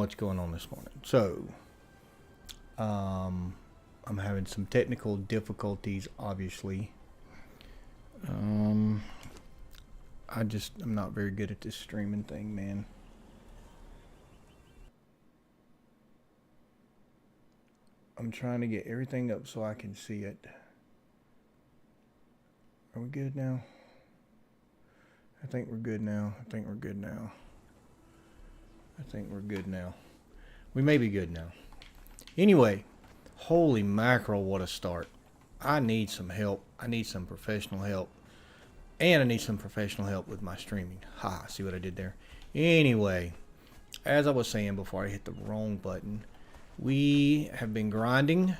what's going on this morning. So, I'm having some technical difficulties, obviously. I'm not very good at this streaming thing, man. I'm trying to get everything up so I can see it. Are we good now? I think we're good now. I think we're good now. I think we're good now. We may be good now. Anyway, holy mackerel, what a start. I need some help. I need some professional help. And I need some professional help with my streaming. Ha, see what I did there? Anyway, as I was saying before I hit the wrong button, we have been grinding.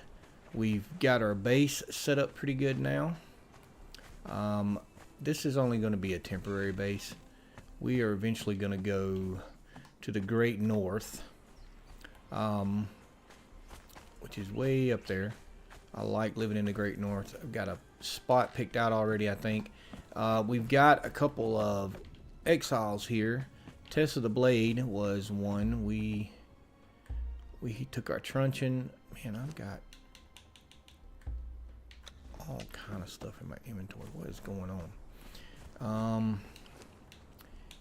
We've got our base set up pretty good now. This is only going to be a temporary base. We are eventually going to go to the Great North, which is way up there. I like living in the Great North. I've got a spot picked out already, I think. We've got a couple of Exiles here. Test of the Blade was one. We took our truncheon. Man, I've got all kind of stuff in my inventory. What is going on?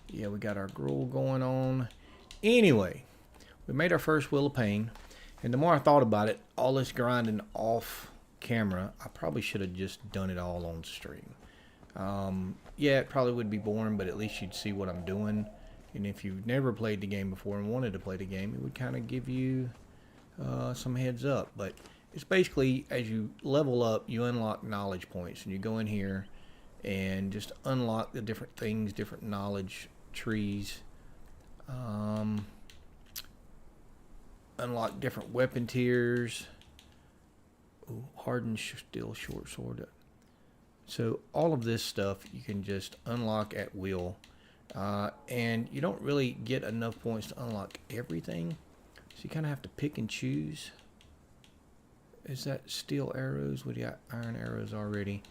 Yeah, we got our gruel going on. Anyway, we made our first Wheel of Pain, and the more I thought about it, all this grinding off camera, I probably should have just done it all on stream. Yeah, it probably would be boring, but at least you'd see what I'm doing. And if you've never played the game before and wanted to play the game, it would kind of give you some heads up. But it's basically, as you level up, you unlock knowledge points, and you go in here and just unlock the different things, different knowledge trees. Unlock different weapon tiers. Ooh, hardened steel short sword. So all of this stuff you can just unlock at will, and you don't really get enough points to unlock everything, so you kind of have to pick and choose. Is that steel arrows? We got iron arrows already.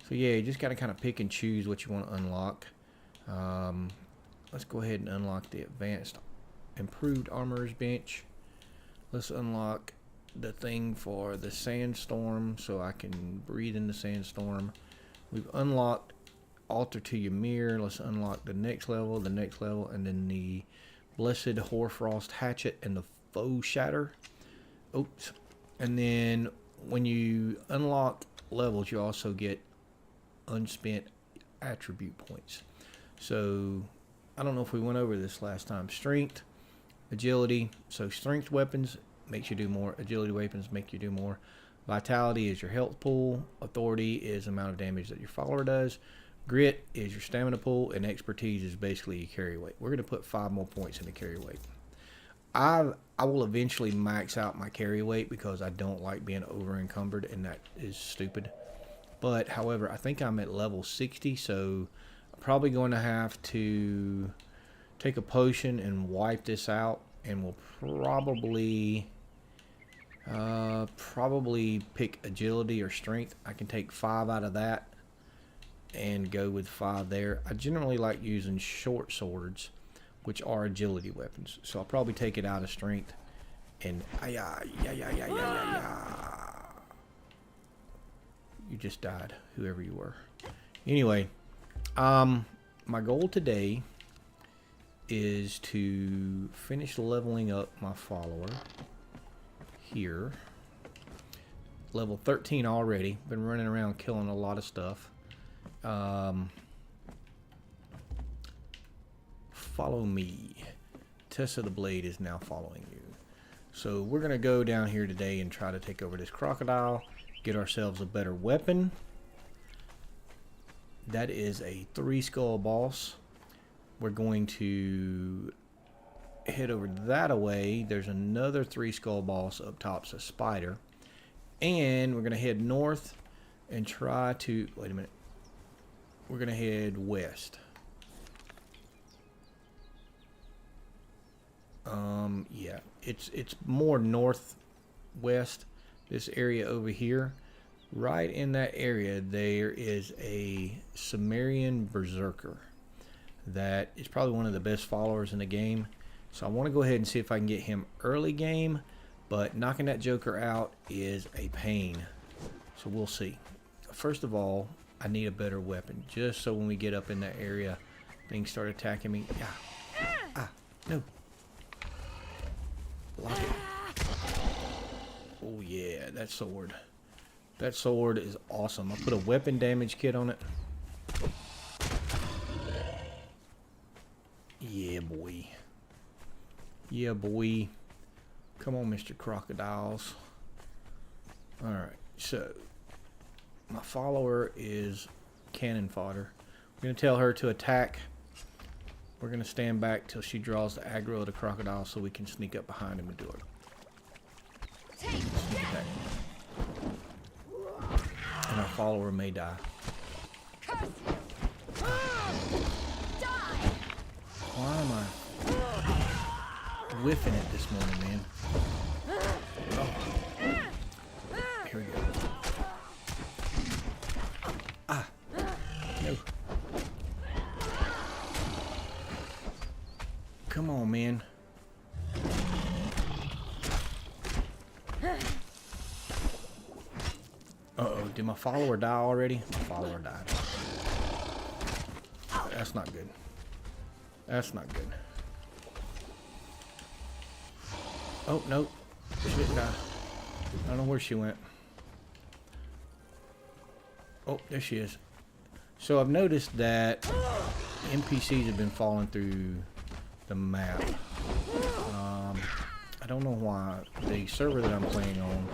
So yeah, you just got to kind of pick and choose what you want to unlock. Let's go ahead and unlock the advanced improved armorer's bench. Let's unlock the thing for the sandstorm so I can breathe in the sandstorm. We've unlocked altar to Ymir. Let's unlock the next level, and then the blessed hoarfrost hatchet and the foe shatter. Oops. And then when you unlock levels, you also get unspent attribute points. So I don't know if we went over this last time. Strength, agility. So strength weapons makes you do more. Agility weapons make you do more. Vitality is your health pool. Authority is the amount of damage that your follower does. Grit is your stamina pool, and expertise is basically your carry weight. We're going to put 5 more points in the carry weight. I will eventually max out my carry weight because I don't like being over encumbered, and that is stupid. But however, I think I'm at level 60, so I'm probably going to have to take a potion and wipe this out, and we'll probably pick agility or strength. I can take 5 out of that and go with 5 there. I generally like using short swords, which are agility weapons. So I'll probably take it out of strength and you just died, whoever you were. Anyway, my goal today is to finish leveling up my follower here. Level 13 already. Been running around killing a lot of stuff. Follow me. Test of the Blade is now following you. So we're going to go down here today and try to take over this crocodile, get ourselves a better weapon. That is a 3-skull boss. We're going to head over that away. There's another 3-skull boss up top, so spider. And we're going to head north and try to... Wait a minute. We're going to head west. Yeah, it's more northwest. This area over here, right in that area, there is a Sumerian berserker that is probably one of the best followers in the game. So I want to go ahead and see if I can get him early game, but knocking that Joker out is a pain. So we'll see. First of all, I need a better weapon, just so when we get up in that area, things start attacking me. No. Block it. Oh yeah, that sword. That sword is awesome. I put a weapon damage kit on it. Yeah, boy. Yeah, boy. Come on, Mr. Crocodiles. Alright, so my follower is cannon fodder. We're going to tell her to attack. We're going to stand back till she draws the aggro of the crocodile so we can sneak up behind him and do it. Sneak attack. And our follower may die. Why am I whiffing it this morning, man? Oh. Here we go. No. Come on, man. Uh-oh, did my follower die already? My follower died. That's not good. That's not good. Oh, nope. She didn't die. I don't know where she went. Oh, there she is. So I've noticed that NPCs have been falling through the map. I don't know why. The server that I'm playing on...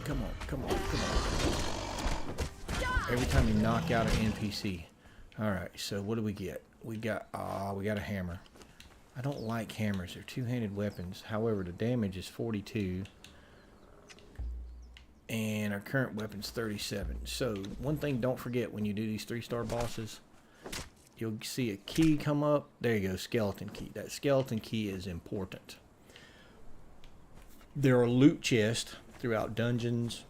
Come on. Every time you knock out an NPC. Alright, so what do we get? We got a hammer. I don't like hammers. They're two-handed weapons. However, the damage is 42. And our current weapon's 37. So, one thing don't forget when you do these 3-star bosses, you'll see a key come up. There you go, skeleton key. That skeleton key is important. There are loot chests throughout dungeons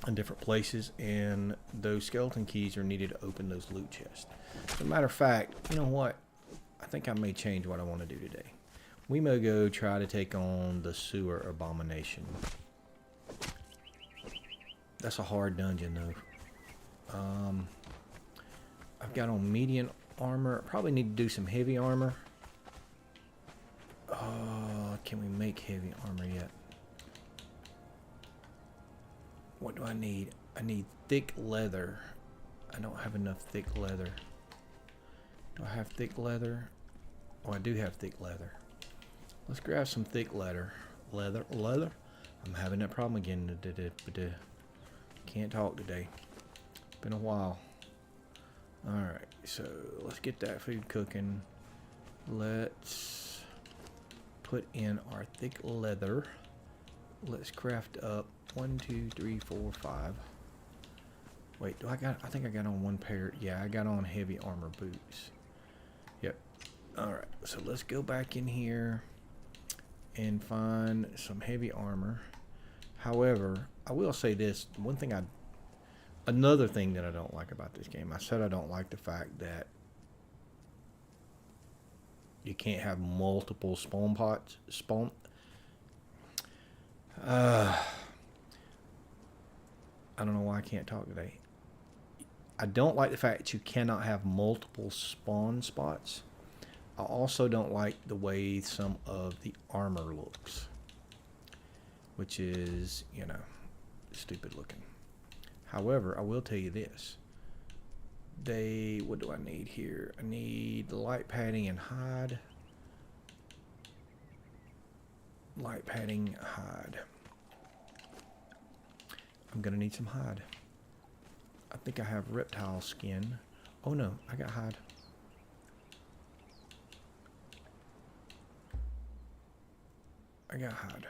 and different places, and those skeleton keys are needed to open those loot chests. As a matter of fact, you know what? I think I may change what I want to do today. We may go try to take on the sewer abomination. That's a hard dungeon though. I've got on medium armor. Probably need to do some heavy armor. Can we make heavy armor yet? What do I need? I need thick leather. I don't have enough thick leather. Do I have thick leather? Oh, I do have thick leather. Let's grab some thick leather. Leather? I'm having that problem again. Can't talk today. Been a while. Alright, so let's get that food cooking. Let's put in our thick leather. Let's craft up 1, 2, 3, 4, 5. Wait, I think I got on one pair. Yeah, I got on heavy armor boots. Yep. Alright, so let's go back in here and find some heavy armor. However, I will say this. Another thing that I don't like about this game. I said I don't like the fact that you can't have multiple spawn pots. I don't know why I can't talk today. I don't like the fact that you cannot have multiple spawn spots. I also don't like the way some of the armor looks, which is, you know, stupid looking. However, I will tell you this. What do I need here? I need light padding and hide. Light padding, hide. I'm gonna need some hide. I think I have reptile skin. Oh no, I got hide. I got hide.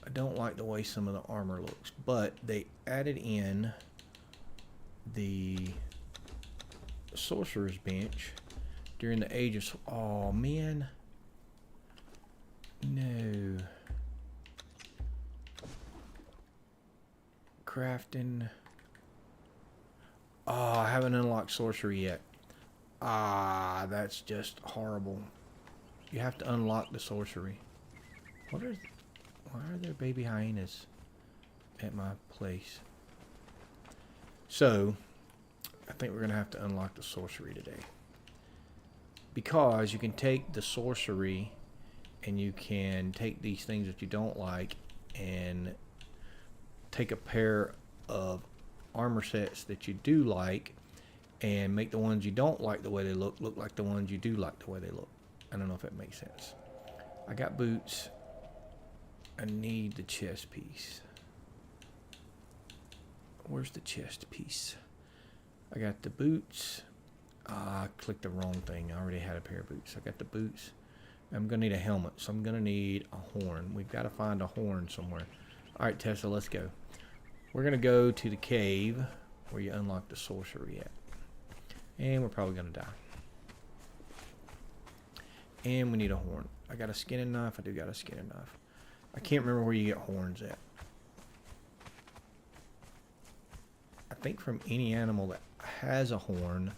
I don't like the way some of the armor looks, but they added in the sorcerer's bench during the age of... Oh man. No. Crafting. Oh, I haven't unlocked sorcery yet. Ah, that's just horrible. You have to unlock the sorcery. What are... Why are there baby hyenas at my place? So, I think we're going to have to unlock the sorcery today. Because you can take the sorcery and you can take these things that you don't like and take a pair of armor sets that you do like and make the ones you don't like the way they look like the ones you do like the way they look. I don't know if that makes sense. I got boots. I need the chest piece. Where's the chest piece? I got the boots. I clicked the wrong thing. I already had a pair of boots. I got the boots. I'm going to need a helmet, so I'm going to need a horn. We've got to find a horn somewhere. Alright, Tessa, let's go. We're going to go to the cave where you unlock the sorcery at. And we're probably going to die. And we need a horn. I got a skinning knife. I do got a skinning knife. I can't remember where you get horns at. I think from any animal that has a horn,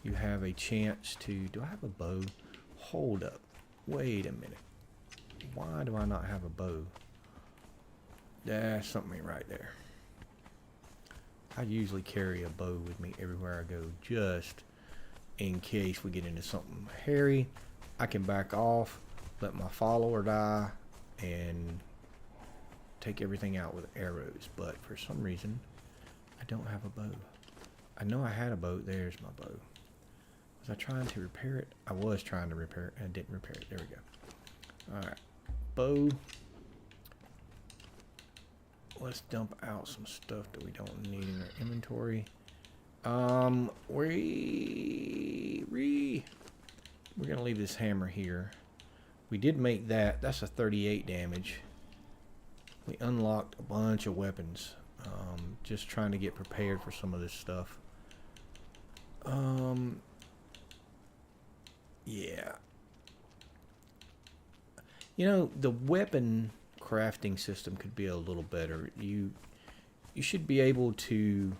you have a chance to... Do I have a bow? Hold up. Wait a minute. Why do I not have a bow? That's something right there. I usually carry a bow with me everywhere I go, just in case we get into something hairy. I can back off, let my follower die, and take everything out with arrows. But for some reason, I don't have a bow. I know I had a bow. There's my bow. Was I trying to repair it? I was trying to repair it, and I didn't repair it. There we go. Alright. Bow. Let's dump out some stuff that we don't need in our inventory. We're going to leave this hammer here. We did make that. That's a 38 damage. We unlocked a bunch of weapons. Just trying to get prepared for some of this stuff. Yeah. You know, the weapon crafting system could be a little better. You should be able to,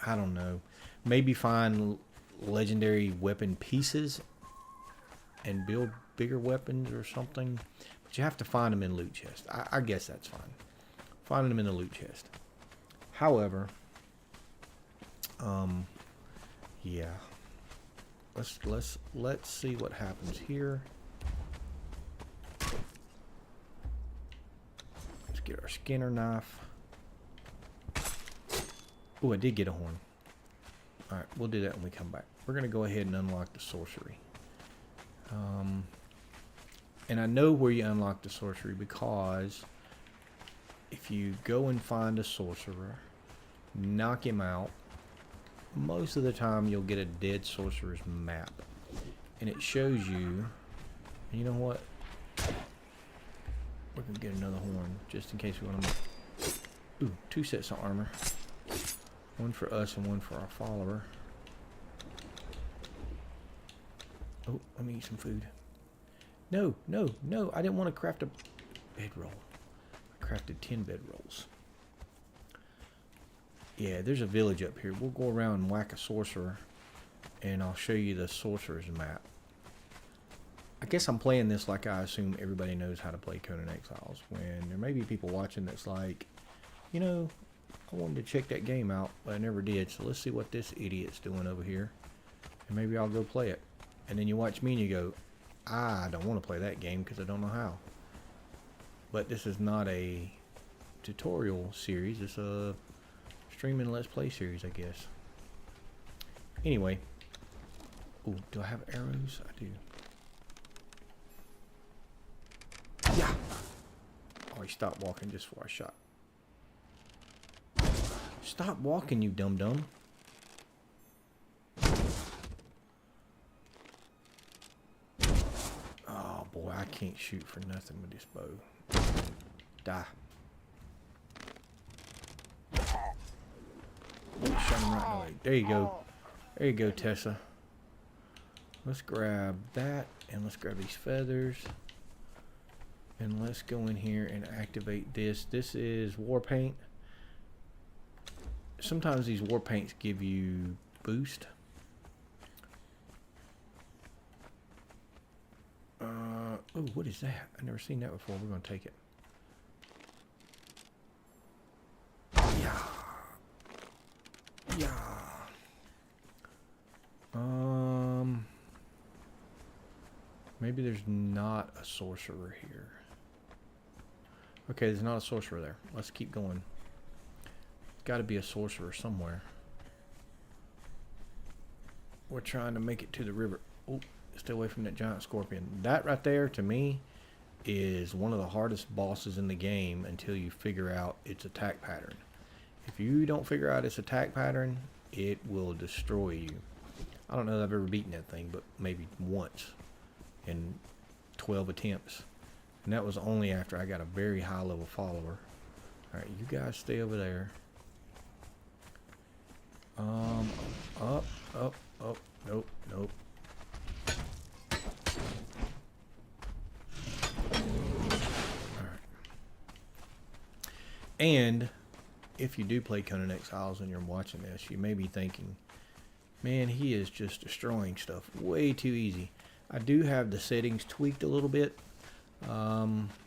I don't know, maybe find legendary weapon pieces and build bigger weapons or something. But you have to find them in loot chest. I guess that's fine. Finding them in the loot chest. However, yeah. Let's see what happens here. Let's get our Skinner knife. Oh, I did get a horn. Alright, we'll do that when we come back. We're going to go ahead and unlock the sorcery. And I know where you unlock the sorcery because if you go and find a sorcerer, knock him out, most of the time you'll get a dead sorcerer's map. And it shows you, and you know what? We're going to get another horn just in case we want to make... Ooh, 2 sets of armor. One for us and one for our follower. Oh, let me eat some food. No, no, no. I didn't want to craft a bedroll. I crafted 10 bedrolls. Yeah, there's a village up here. We'll go around and whack a sorcerer, and I'll show you the sorcerer's map. I guess I'm playing this like I assume everybody knows how to play Conan Exiles, when there may be people watching that's like, you know, I wanted to check that game out, but I never did, so let's see what this idiot's doing over here, and maybe I'll go play it. And then you watch me and you go, I don't want to play that game because I don't know how. But this is not a tutorial series, it's a streaming Let's Play series, I guess. Anyway. Ooh, do I have arrows? I do. Yeah! Oh, he stopped walking just before I shot. Stop walking, you dum-dum. Oh, boy, I can't shoot for nothing with this bow. Die. Shot him right in the leg. There you go. There you go, Tessa. Let's grab that, and let's grab these feathers. And let's go in here and activate this. This is war paint. Sometimes these war paints give you boost. Oh, what is that? I've never seen that before. We're going to take it. Yeah. Yeah. Maybe there's not a sorcerer here. Okay, there's not a sorcerer there. Let's keep going. Got to be a sorcerer somewhere. We're trying to make it to the river. Oh, stay away from that giant scorpion. That right there, to me, is one of the hardest bosses in the game until you figure out its attack pattern. If you don't figure out its attack pattern, it will destroy you. I don't know that I've ever beaten that thing, but maybe once in 12 attempts. And that was only after I got a very high level follower. Alright, you guys stay over there. Up. Nope. Alright. And if you do play Conan Exiles and you're watching this, you may be thinking, man, he is just destroying stuff way too easy. I do have the settings tweaked a little bit.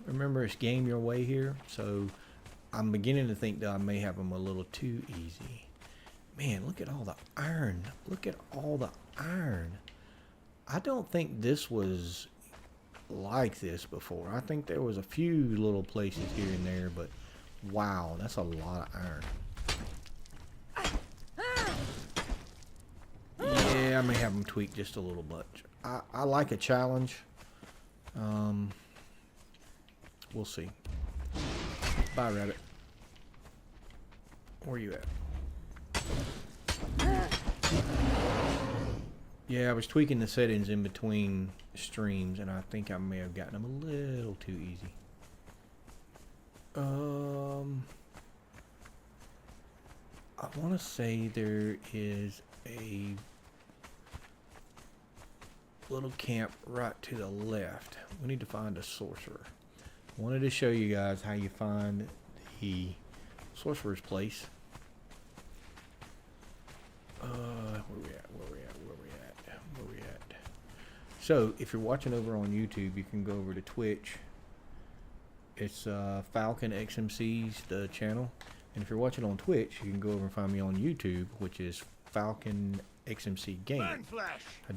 Remember, it's game your way here, so I'm beginning to think that I may have them a little too easy. Man, look at all the iron. Look at all the iron. I don't think this was like this before. I think there was a few little places here and there, but wow, that's a lot of iron. Yeah, I may have them tweaked just a little much. I like a challenge. We'll see. Bye, rabbit. Where you at? Yeah, I was tweaking the settings in between streams, and I think I may have gotten them a little too easy. I want to say there is a little camp right to the left. We need to find a sorcerer. I wanted to show you guys how you find the sorcerer's place. Where we at? So, if you're watching over on YouTube, you can go over to Twitch. It's Falcon XMC's the channel. And if you're watching on Twitch, you can go over and find me on YouTube, which is Falcon XMC Game. I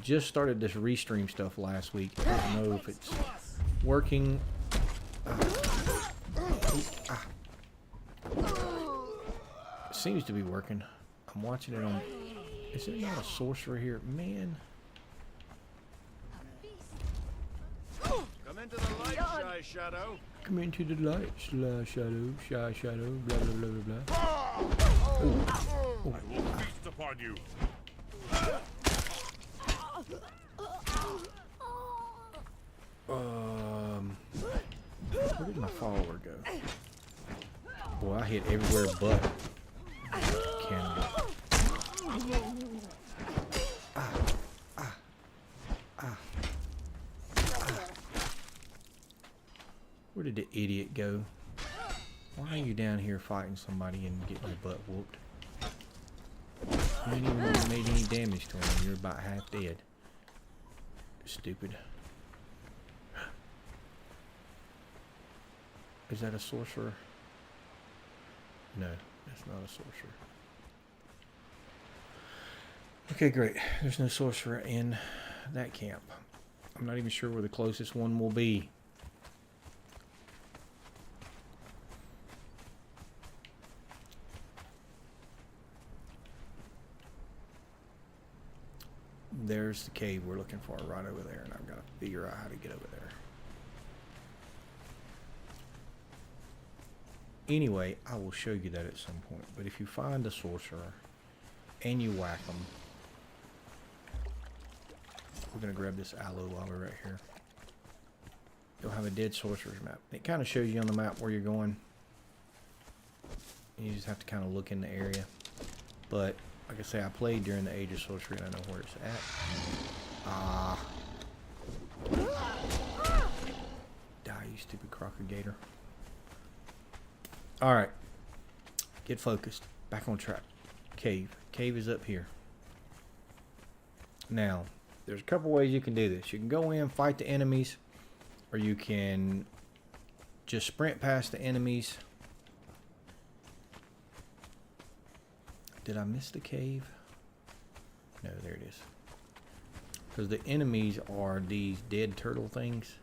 just started this restream stuff last week. I don't know if it's working. It seems to be working. I'm watching it on... Is there not a sorcerer here? Man. Come into the light, Shy Shadow. Come into the light, Shy Shadow, blah, blah, blah, blah, blah. I will feast upon you. Where did my follower go? Boy, I hit everywhere but cannibal. Where did the idiot go? Why are you down here fighting somebody and getting your butt whooped? You ain't even made any damage to him. You're about half dead. Stupid. Is that a sorcerer? No, that's not a sorcerer. Okay, great. There's no sorcerer in that camp. I'm not even sure where the closest one will be. There's the cave we're looking for right over there, and I've got to figure out how to get over there. Anyway, I will show you that at some point. But if you find a sorcerer and you whack them, we're going to grab this aloe while we're right here. You'll have a dead sorcerer's map. It kind of shows you on the map where you're going. You just have to kind of look in the area. But like I say, I played during the Age of Sorcery and I know where it's at. Die, you stupid crocodigator. Alright. Get focused. Back on track. Cave. Cave is up here. Now, there's a couple ways you can do this. You can go in, fight the enemies, or you can just sprint past the enemies. Did I miss the cave? No, there it is. Because the enemies are these dead turtle things.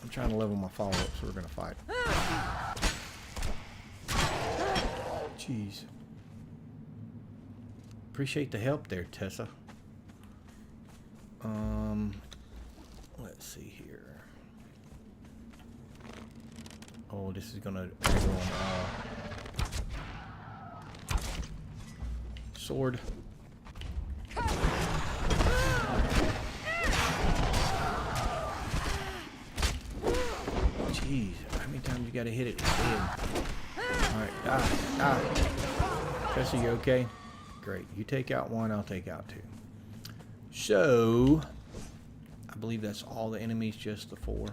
I'm trying to level my follow-up, so we're going to fight. Jeez. Appreciate the help there, Tessa. Let's see here. Oh, this is gonna go on sword. Jeez, how many times you gotta hit it? Alright, Tessa, you okay? Great. You take out one, I'll take out two. So, I believe that's all the enemies, just the 4.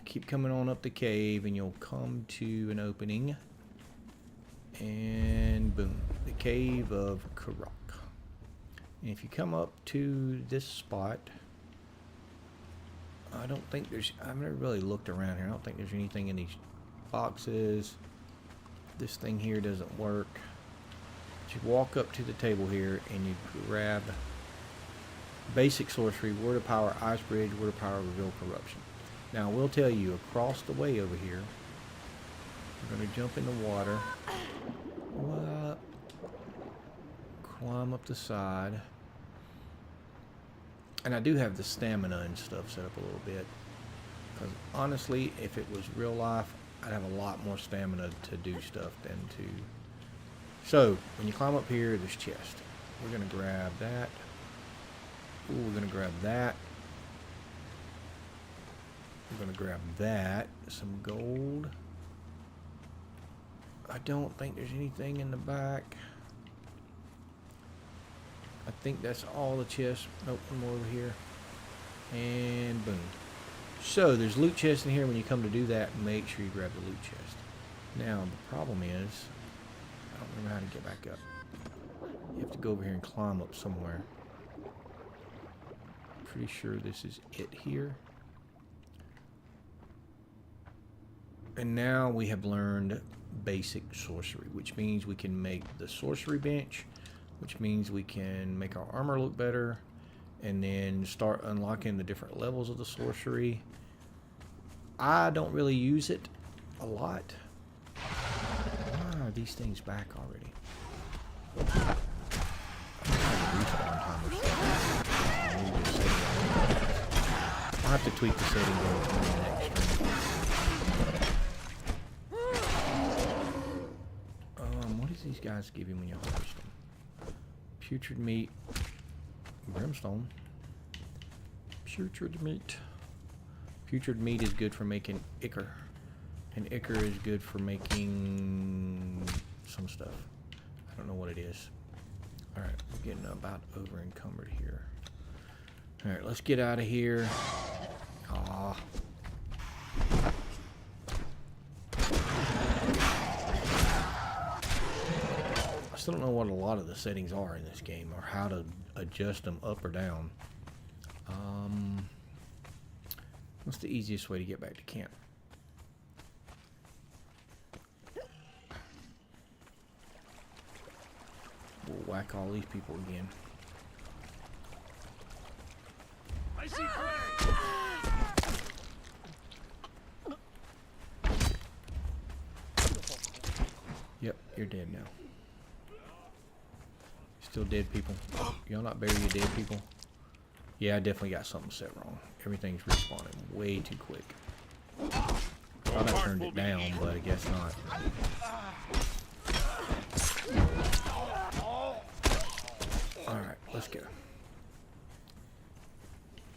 Keep coming on up the cave and you'll come to an opening. And boom. The Cave of Karak. And if you come up to this spot, I don't think there's... I've never really looked around here. I don't think there's anything in these boxes. This thing here doesn't work. You walk up to the table here and you grab basic sorcery, word of power, ice bridge, word of power, reveal corruption. Now I will tell you, across the way over here, we're going to jump in the water, climb up the side, and I do have the stamina and stuff set up a little bit, because honestly, if it was real life, I'd have a lot more stamina to do stuff than to... So, when you climb up here, there's chest. We're going to grab that. Ooh, we're going to grab that. We're going to grab that. Some gold. I don't think there's anything in the back. I think that's all the chests. Nope, one more over here. And boom. So, there's loot chests in here. When you come to do that, make sure you grab the loot chest. Now, the problem is... I don't remember how to get back up. You have to go over here and climb up somewhere. Pretty sure this is it here. And now we have learned basic sorcery, which means we can make the sorcery bench, which means we can make our armor look better, and then start unlocking the different levels of the sorcery. I don't really use it a lot. Are these things back already? I'll have to tweak the setting going to the next stream. What does these guys give you when you harvest them? Putrid meat, brimstone. Putrid meat. Putrid meat is good for making ichor. And ichor is good for making some stuff. I don't know what it is. Alright, we're getting about over encumbered here. Alright, let's get out of here. Aw. I still don't know what a lot of the settings are in this game, or how to adjust them up or down. What's the easiest way to get back to camp? We'll whack all these people again. I see prey. Yep, you're dead now. Still dead people. Y'all not bury your dead people? Yeah, I definitely got something set wrong. Everything's respawning way too quick. Thought I turned it down, but I guess not. Alright, let's go.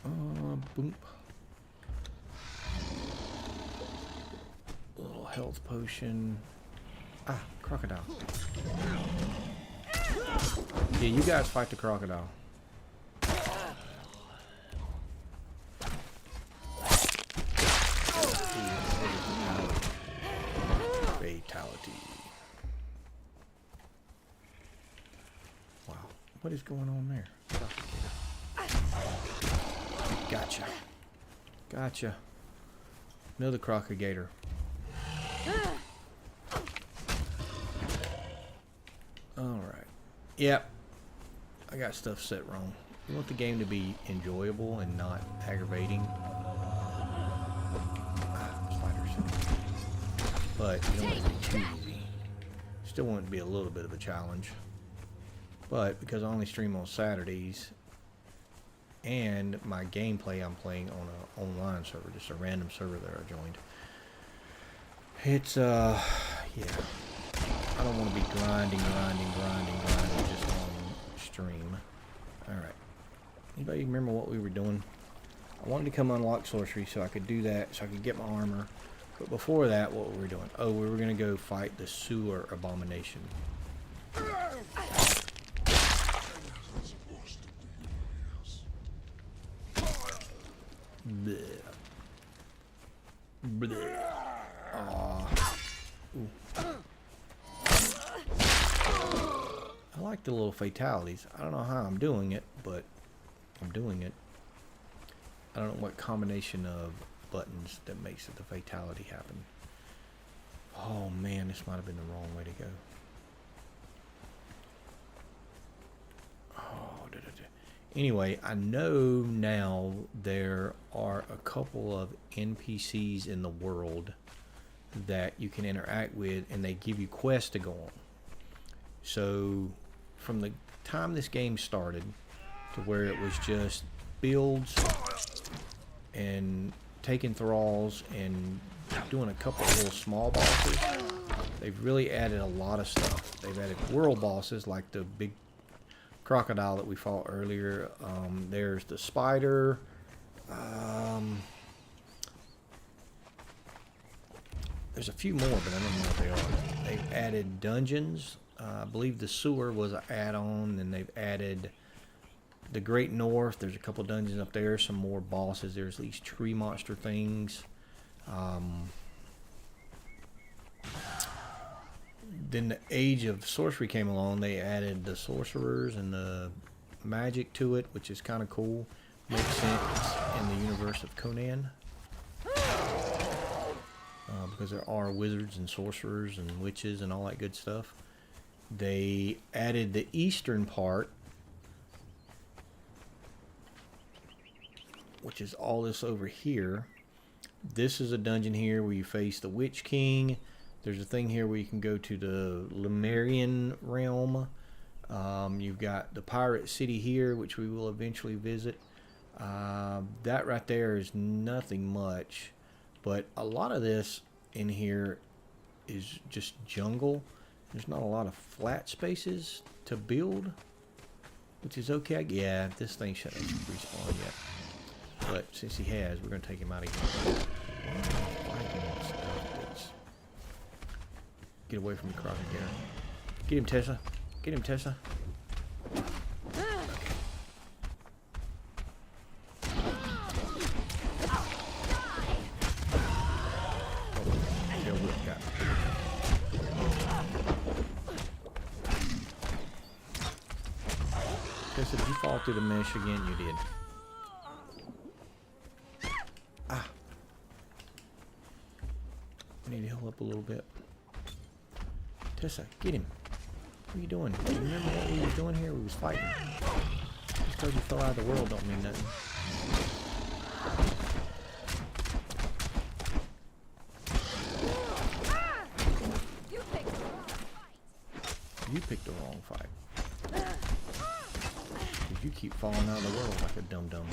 Boom. A little health potion. Ah, crocodile. Yeah, you guys fight the crocodile. Fatality. Wow. What is going on there? Gotcha. Gotcha. Another crocodigator. Alright. Yep. I got stuff set wrong. You want the game to be enjoyable and not aggravating. Spiders. But you don't want it to be too easy. Still want it to be a little bit of a challenge. But because I only stream on Saturdays and my gameplay I'm playing on an online server, just a random server that I joined. It's yeah. I don't want to be grinding just on stream. Alright. Anybody remember what we were doing? I wanted to come unlock sorcery so I could do that, so I could get my armor. But before that, what were we doing? Oh, we were going to go fight the sewer abomination. Bleh. Bleh. Ooh. I like the little fatalities. I don't know how I'm doing it, but I'm doing it. I don't know what combination of buttons that makes it the fatality happen. Oh man, this might have been the wrong way to go. Oh, anyway, I know now there are a couple of NPCs in the world that you can interact with, and they give you quests to go on. So from the time this game started to where it was just builds and taking thralls and doing a couple of little small bosses, they've really added a lot of stuff. They've added world bosses like the big crocodile that we fought earlier. There's the spider. There's a few more, but I don't know what they are. They've added dungeons. I believe the sewer was an add-on, and they've added the Great North. There's a couple dungeons up there, some more bosses. There's these tree monster things. Then the Age of Sorcery came along. They added the sorcerers and the magic to it, which is kind of cool. Makes sense in the universe of Conan. Because there are wizards and sorcerers and witches and all that good stuff. They added the eastern part, which is all this over here. This is a dungeon here where you face the Witch King. There's a thing here where you can go to the Lemurian realm. You've got the Pirate City here, which we will eventually visit. That right there is nothing much, but a lot of this in here is just jungle. There's not a lot of flat spaces to build, which is okay. Yeah, this thing shouldn't respawn yet. But since he has, we're going to take him out again. Get away from the crocodile. Get him, Tessa. Get him, Tessa. Tessa, did you fall through the mesh again? You did. Ah. I need to heal up a little bit. Tessa, get him. What are you doing? Do you remember what we was doing here? We was fighting. Just because you fell out of the world don't mean nothing. You picked the wrong fight. You keep falling out of the world like a dum-dum.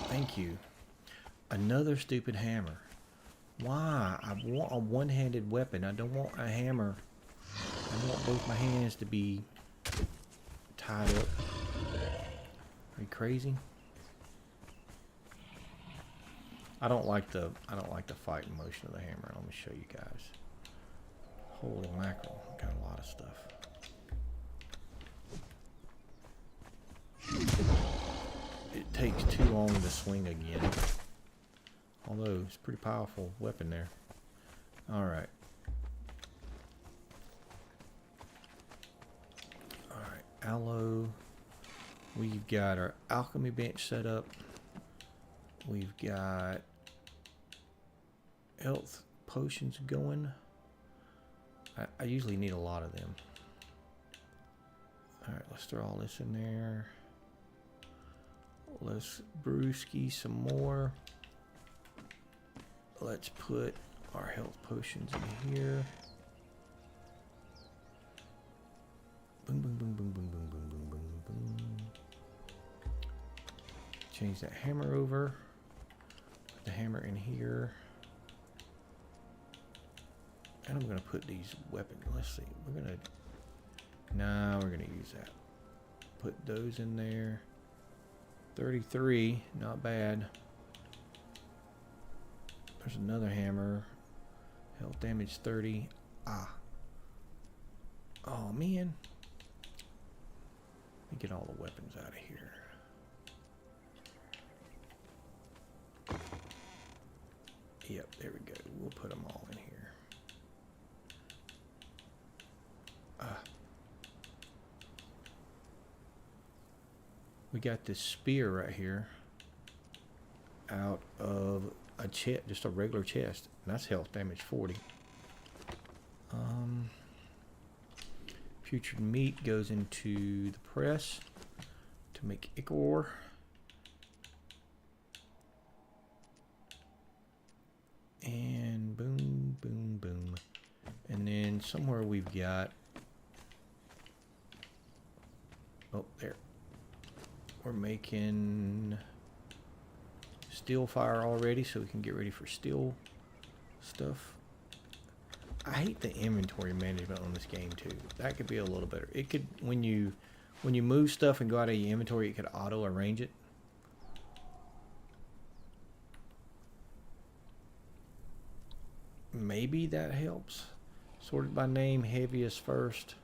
Thank you. Another stupid hammer. Why? I want a one-handed weapon. I don't want a hammer. I want both my hands to be tied up. Are you crazy? I don't like the fighting motion of the hammer. Let me show you guys. Holy mackerel! Got a lot of stuff. It takes too long to swing again. Although it's a pretty powerful weapon there. Alright. got our alchemy bench set up. We've got health potions going. I usually need a lot of them. Alright, let's throw all this in there. Let's brewski some more. Let's put our health potions in here. Boom, boom, boom, boom, boom, boom, boom, boom, boom, boom. Change that hammer over. Put the hammer in here. And I'm gonna put these weapons. Let's see. We're gonna use that. Put those in there. 33, not bad. There's another hammer. Health damage 30. Ah. Oh man. Let me get all the weapons out of here. Yep, there we go. We'll put them all in here. We got this spear right here out of a chest, just a regular chest. And that's health damage 40. Putrid meat goes into the press to make ichor. And boom, boom, boom. And then somewhere we've got... Oh, there. We're making steel fire already, so we can get ready for steel stuff. I hate the inventory management on this game too. That could be a little better. It could, when you move stuff and go out of your inventory, it could auto arrange it. Maybe that helps. Sorted by name, heaviest first.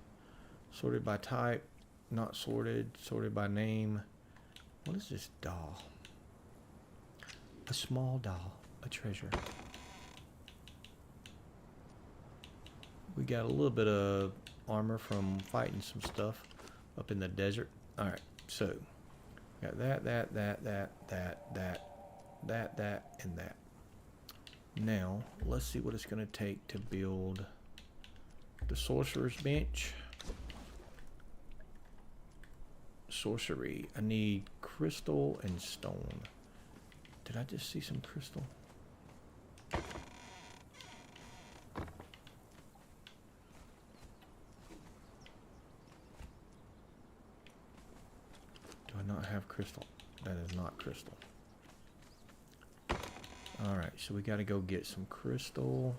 Sorted by type, not sorted. Sorted by name. What is this doll? A small doll. A treasure. We got a little bit of armor from fighting some stuff up in the desert. Alright, so got that, and that. Now, let's see what it's going to take to build the sorcerer's bench. Sorcery. I need crystal and stone. Did I just see some crystal? Do I not have crystal? That is not crystal. Alright, so we got to go get some crystal.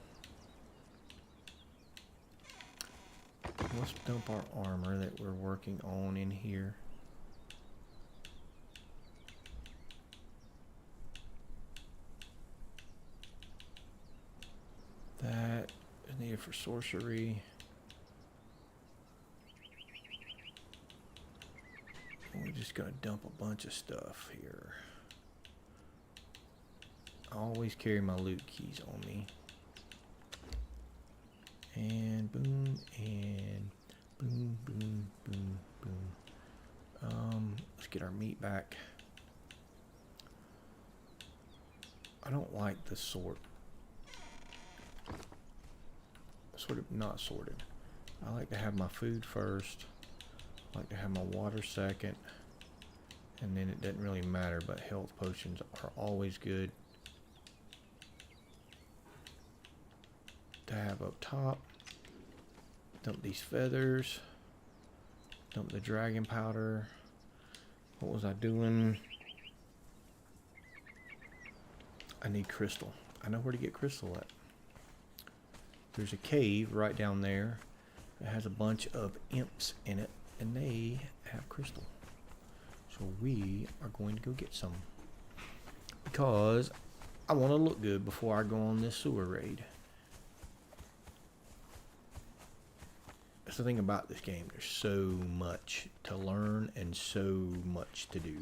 Let's dump our armor that we're working on in here. That is needed for sorcery. We're just going to dump a bunch of stuff here. I always carry my loot keys on me. And boom, boom, boom, boom. Let's get our meat back. I don't like the sort. Sort of not sorted. I like to have my food first. I like to have my water second. And then it doesn't really matter, but health potions are always good to have up top. Dump these feathers. Dump the dragon powder. What was I doing? I need crystal. I know where to get crystal at. There's a cave right down there that has a bunch of imps in it, and they have crystal. So we are going to go get some, because I want to look good before I go on this sewer raid. That's the thing about this game. There's so much to learn and so much to do.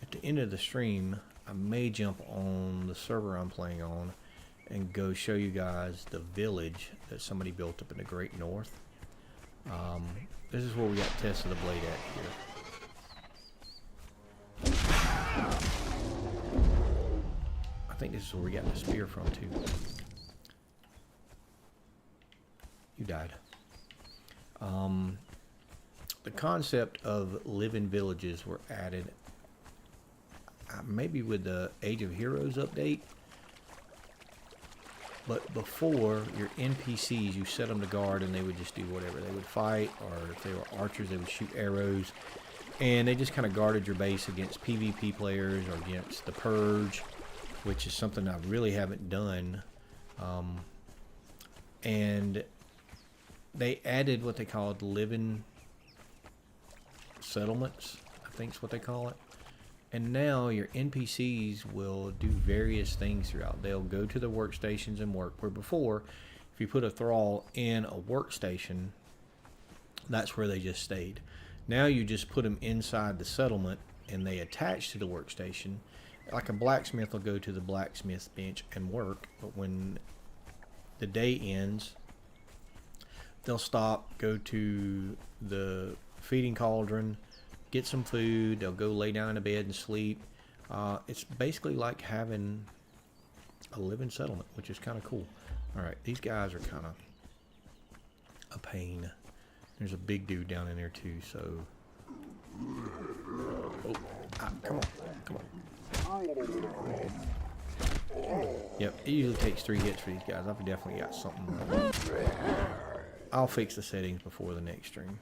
At the end of the stream, I may jump on the server I'm playing on and go show you guys the village that somebody built up in the Great North. This is where we got Tessa the Blade at here. I think this is where we got the spear from too. You died. The concept of living villages were added maybe with the Age of Heroes update. But before, your NPCs, you set them to guard and they would just do whatever. They would fight, or if they were archers, they would shoot arrows. And they just kind of guarded your base against PvP players or against the Purge, which is something I really haven't done. And they added what they called living settlements, I think is what they call it. And now your NPCs will do various things throughout. They'll go to the workstations and work, where before, if you put a thrall in a workstation, that's where they just stayed. Now you just put them inside the settlement and they attach to the workstation. Like a blacksmith will go to the blacksmith bench and work, but when the day ends, they'll stop, go to the feeding cauldron, get some food, they'll go lay down in a bed and sleep. It's basically like having a living settlement, which is kind of cool. Alright, these guys are kind of a pain. There's a big dude down in there too, so... Oh, come on. Yep, it usually takes 3 hits for these guys. I've definitely got something wrong. I'll fix the settings before the next stream.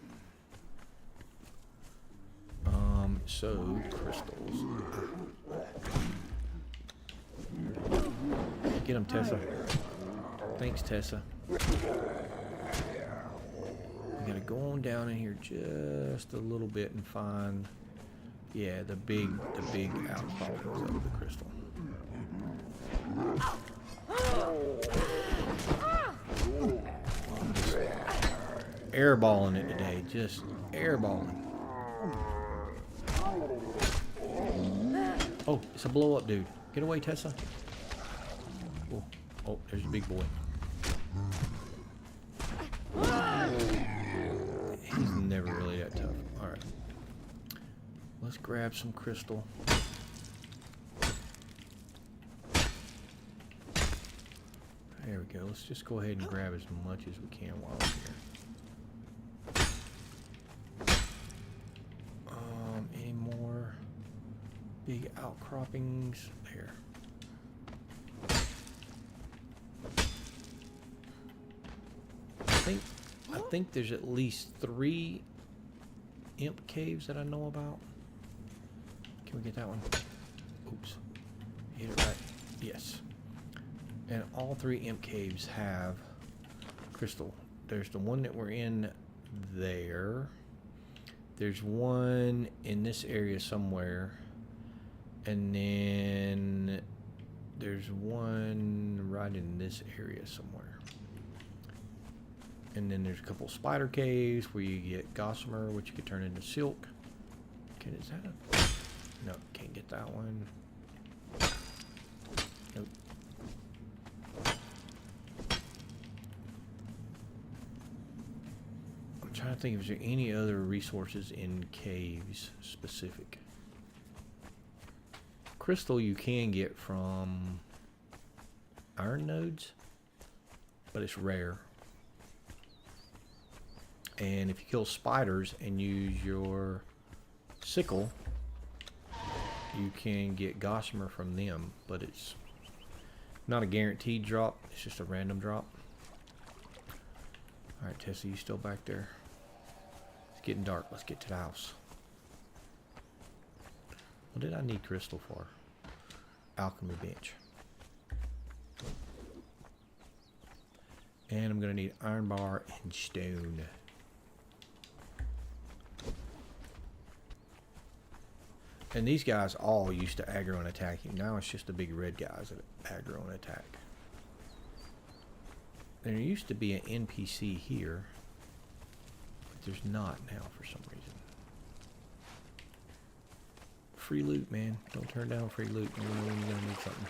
So, crystals. Get them, Tessa. Thanks, Tessa. We gotta go on down in here just a little bit and find, yeah, the big outcroppings of the crystal. I'm just airballing it today, just airballing. Oh, it's a blow up dude. Get away, Tessa. Oh, oh, there's a big boy. He's never really that tough. Alright. Let's grab some crystal. There we go. Let's just go ahead and grab as much as we can while we're here. Any more big outcroppings? There. I think there's at least 3 imp caves that I know about. Can we get that one? Oops. Hit it right. Yes. And all 3 imp caves have crystal. There's the one that we're in there. There's one in this area somewhere. And then there's one right in this area somewhere. And then there's a couple spider caves where you get gossamer, which you can turn into silk. Okay, is that a... No, can't get that one. Nope. I'm trying to think if there's any other resources in caves specific. Crystal you can get from iron nodes, but it's rare. And if you kill spiders and use your sickle, you can get gossamer from them, but it's not a guaranteed drop, it's just a random drop. Alright, Tessa, you still back there? It's getting dark, let's get to the house. What did I need crystal for? Alchemy bench. And I'm going to need iron bar and stone. And these guys all used to aggro and attack you. Now it's just the big red guys that aggro and attack. There used to be an NPC here, but there's not now for some reason. free loot, man. Don't turn down free loot. You know when you're gonna need something.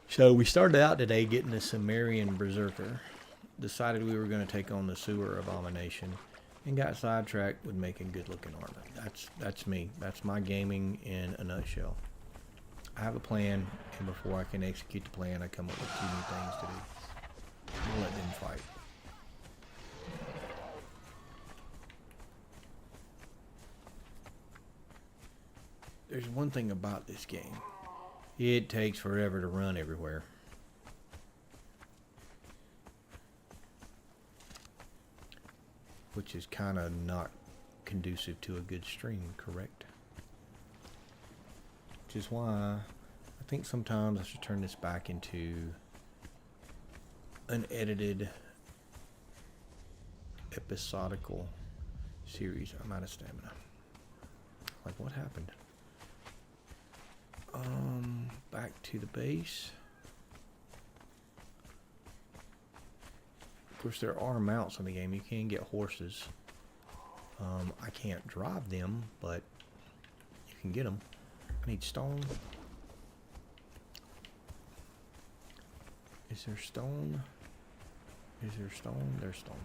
So we started out today getting the Sumerian Berserker. Decided we were going to take on the Sewer Abomination, and got sidetracked with making good-looking armor. That's me. That's my gaming in a nutshell. I have a plan, and before I can execute the plan, I come up with 2 new things to do. I'll let them fight. There's one thing about this game. It takes forever to run everywhere. Which is kind of not conducive to a good stream, correct? Which is why I think sometimes I should turn this back into an edited episodical series. I'm out of stamina. Like, what happened? Back to the base. Of course, there are mounts in the game. You can get horses. I can't drive them, but you can get them. I need stone. Is there stone? Is there stone? There's stone.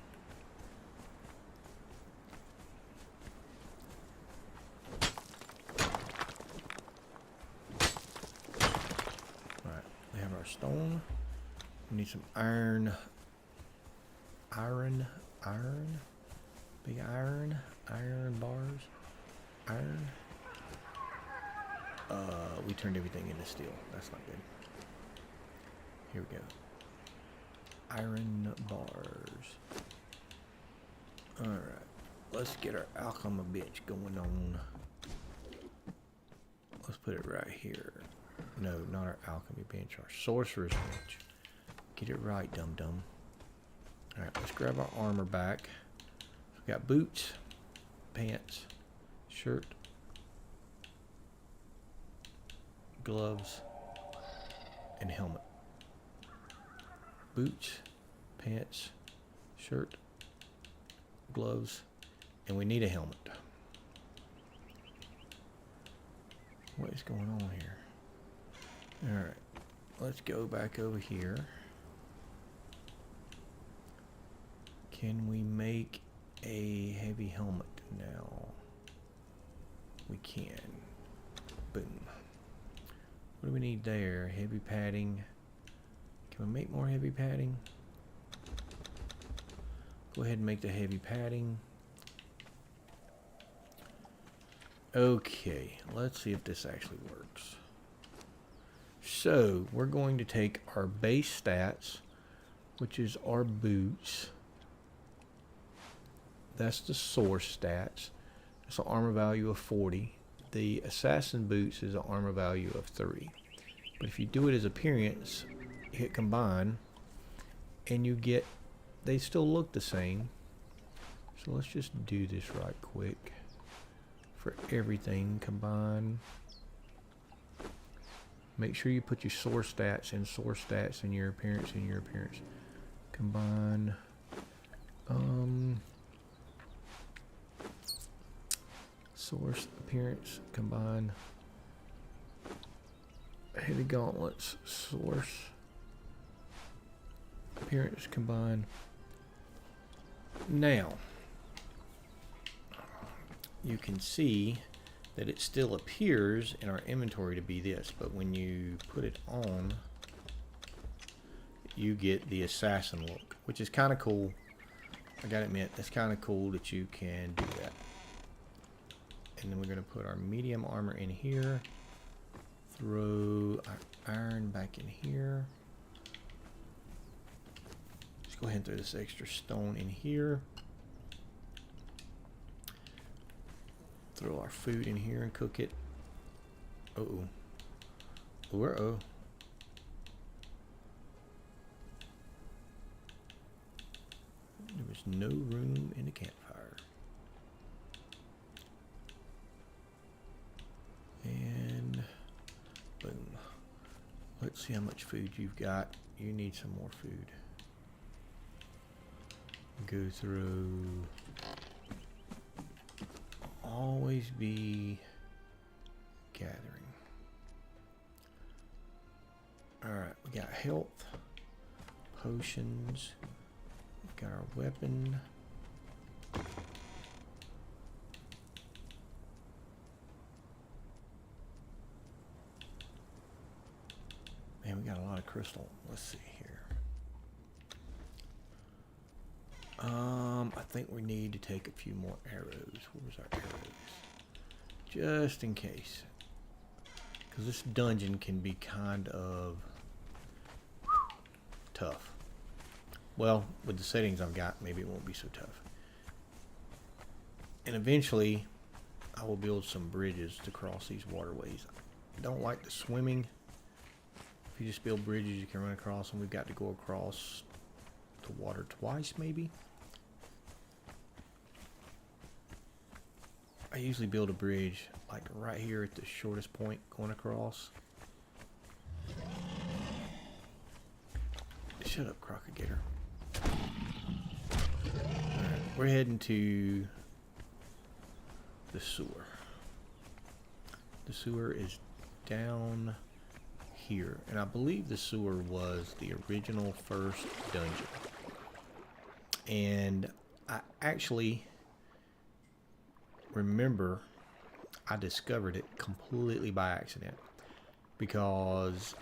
Alright, we have our stone. We need some iron. Big iron bars, we turned everything into steel. That's not good. Here we go. Iron bars. Alright, let's get our alchemy bench going on. Let's put it right here. No, not our alchemy bench, our sorcerer's bench. Get it right, dum-dum. Alright, let's grab our armor back. We got boots, pants, shirt, gloves, and helmet. Boots, pants, shirt, gloves, and we need a helmet. What is going on here? Alright, let's go back over here. Can we make a heavy helmet now? We can. Boom. What do we need there? Heavy padding. Can we make more heavy padding? Go ahead and make the heavy padding. Okay, let's see if this actually works. So, we're going to take our base stats, which is our boots. That's the source stats. It's an armor value of 40. The assassin boots is an armor value of 3. But if you do it as appearance, hit combine, and you get, they still look the same. So let's just do this right quick. For everything, combine. Make sure you put your source stats and your appearance and your appearance. Combine. Source, appearance, combine. Heavy gauntlets, source, appearance, combine. Now, you can see that it still appears in our inventory to be this, but when you put it on, you get the assassin look, which is kind of cool. I gotta admit, that's kind of cool that you can do that. And then we're going to put our medium armor in here. Throw our iron back in here. Let's go ahead and throw this extra stone in here. Throw our food in here and cook it. Uh-oh. Uh-oh. There was no room in the campfire. And boom. Let's see how much food you've got. You need some more food. Go through always be gathering. Alright, we got health, potions, we've got our weapon. Man, we got a lot of crystal. Let's see here. I think we need to take a few more arrows. Where's our arrows? Just in case. Because this dungeon can be kind of tough. Well, with the settings I've got, maybe it won't be so tough. And eventually, I will build some bridges to cross these waterways. I don't like the swimming. If you just build bridges, you can run across them. We've got to go across the water twice, maybe. I usually build a bridge like right here at the shortest point going across. Shut up, Crocagator. Alright, we're heading to the sewer. The sewer is down here, and I believe the sewer was the original first dungeon. And I actually remember I discovered it completely by accident because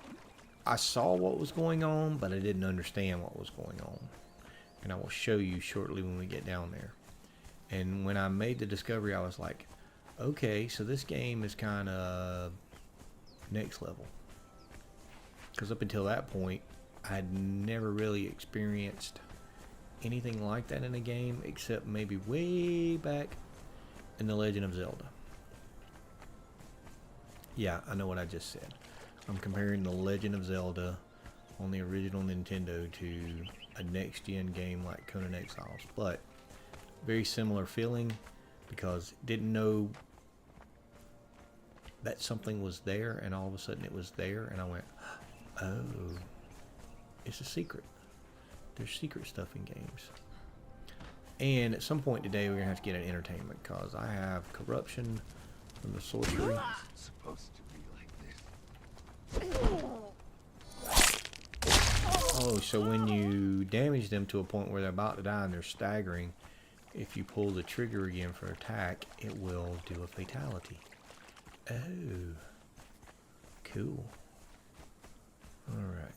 I saw what was going on, but I didn't understand what was going on. And I will show you shortly when we get down there. And when I made the discovery, I was like, okay, so this game is kind of next level. Because up until that point, I had never really experienced anything like that in a game, except maybe way back in The Legend of Zelda. Yeah, I know what I just said. I'm comparing The Legend of Zelda on the original Nintendo to a next-gen game like Conan Exiles. But very similar feeling because didn't know that something was there, and all of a sudden it was there, and I went, oh, it's a secret. There's secret stuff in games. And at some point today, we're going to have to get an entertainment because I have corruption from the sorcery. It's supposed to be like this. Oh, so when you damage them to a point where they're about to die and they're staggering, if you pull the trigger again for attack, it will do a fatality. Oh, cool. Alright.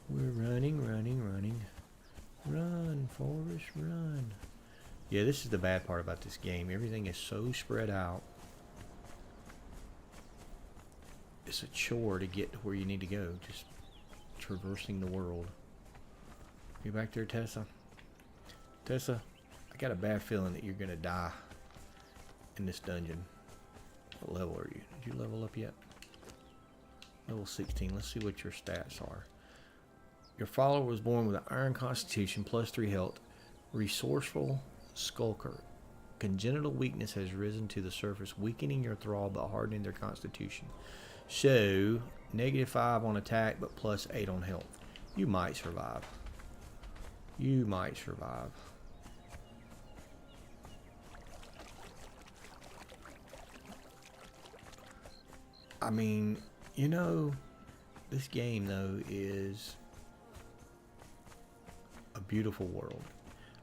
We're running. Run, Forrest, run. Yeah, this is the bad part about this game. Everything is so spread out. It's a chore to get to where you need to go. Just traversing the world. You back there, Tessa? Tessa, I got a bad feeling that you're going to die in this dungeon. What level are you? Did you level up yet? Level 16. Let's see what your stats are. Your follower was born with an iron constitution, +3 health, resourceful, skulker. Congenital weakness has risen to the surface, weakening your thrall but hardening their constitution. So, -5 on attack but +8 on health. You might survive. You might survive. I mean, you know, this game though is a beautiful world.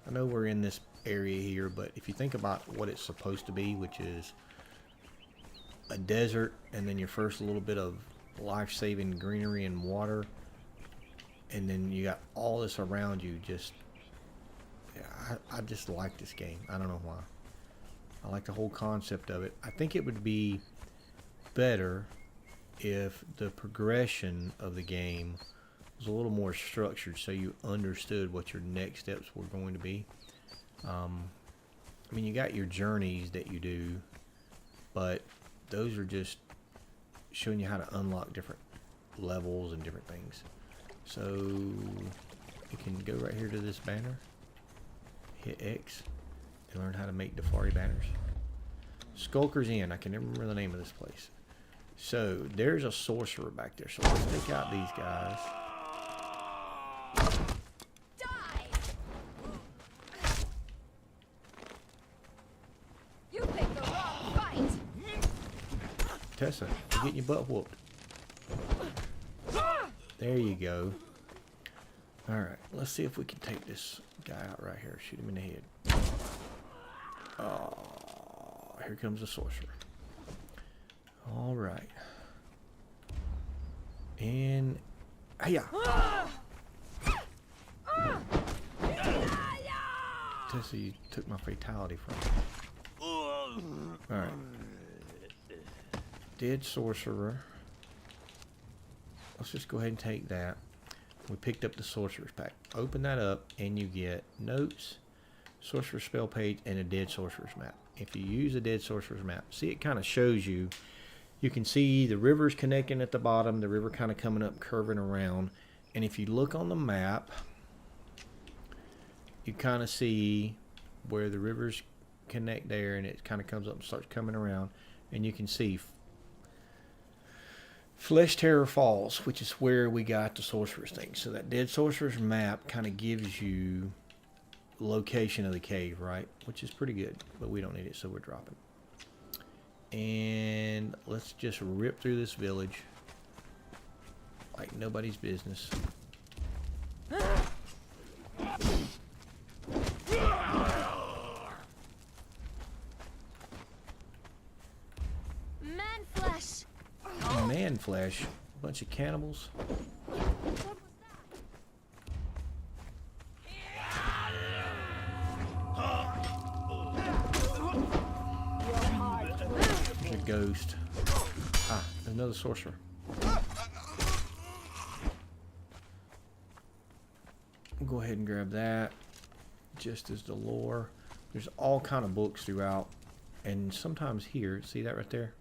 I know we're in this area here, but if you think about what it's supposed to be, which is a desert and then your first little bit of life-saving greenery and water, and then you got all this around you, just I just like this game. I don't know why. I like the whole concept of it. I think it would be better if the progression of the game was a little more structured so you understood what your next steps were going to be. I mean, you got your journeys that you do, but those are just showing you how to unlock different levels and different things. So you can go right here to this banner, hit X, and learn how to make Dafari banners. Skulker's Inn. I can never remember the name of this place. So there's a sorcerer back there. So let's take out these guys. Tessa, you're getting your butt whooped. There you go. Alright, let's see if we can take this guy out right here. Shoot him in the head. Oh, here comes the sorcerer. Alright. And... Hiya! Tessa, you took my fatality from me. Alright. Dead sorcerer. Let's just go ahead and take that. We picked up the sorcerer's pack. Open that up and you get notes, sorcerer's spell page, and a dead sorcerer's map. If you use a dead sorcerer's map, see, it kind of shows you. You can see the rivers connecting at the bottom, the river kind of coming up, curving around. And if you look on the map, you kind of see where the rivers connect there, and it kind of comes up and starts coming around. And you can see Flesh Terror Falls, which is where we got the sorcerer's thing. So that dead sorcerer's map kind of gives you location of the cave, right? Which is pretty good, but we don't need it, so we're dropping. And let's just rip through this village like nobody's business. Man flesh. Man flesh. A bunch of cannibals. There's a ghost. Ah, there's another sorcerer. We'll go ahead and grab that. Just as the lore. There's all kind of books throughout. And sometimes here, see that right there?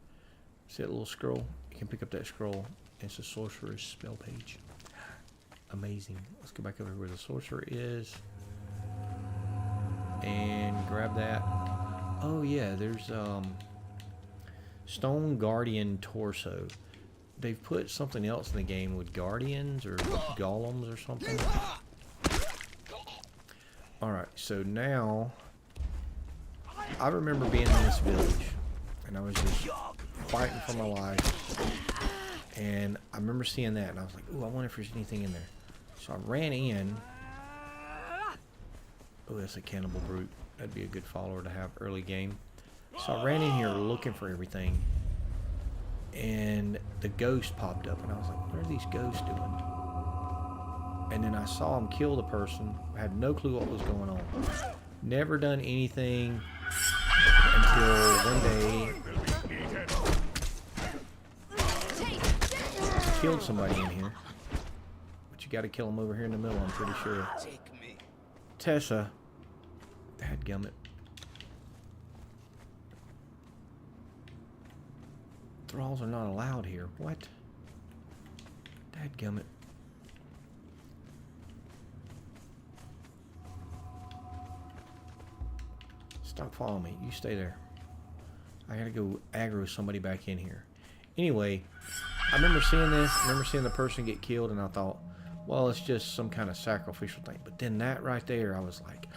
See that little scroll? You can pick up that scroll. It's a sorcerer's spell page. Amazing. Let's go back over where the sorcerer is. And grab that. Oh yeah, there's Stone Guardian Torso. They've put something else in the game with guardians or golems or something. Alright, so now I remember being in this village and I was just fighting for my life, and I remember seeing that and I was like, ooh, I wonder if there's anything in there. So I ran in. Oh, that's a cannibal brute. That'd be a good follower to have early game. So I ran in here looking for everything, and the ghost popped up and I was like, what are these ghosts doing? And then I saw him kill the person. I had no clue what was going on. Never done anything until one day I killed somebody in here. But you gotta kill them over here in the middle, I'm pretty sure. Tessa. Dadgummit. Thralls are not allowed here. What? Dadgummit. Stop following me. You stay there. I gotta go aggro somebody back in here. Anyway, I remember seeing this. I remember seeing the person get killed, and I thought, well, it's just some kind of sacrificial thing. But then that right there, I was like,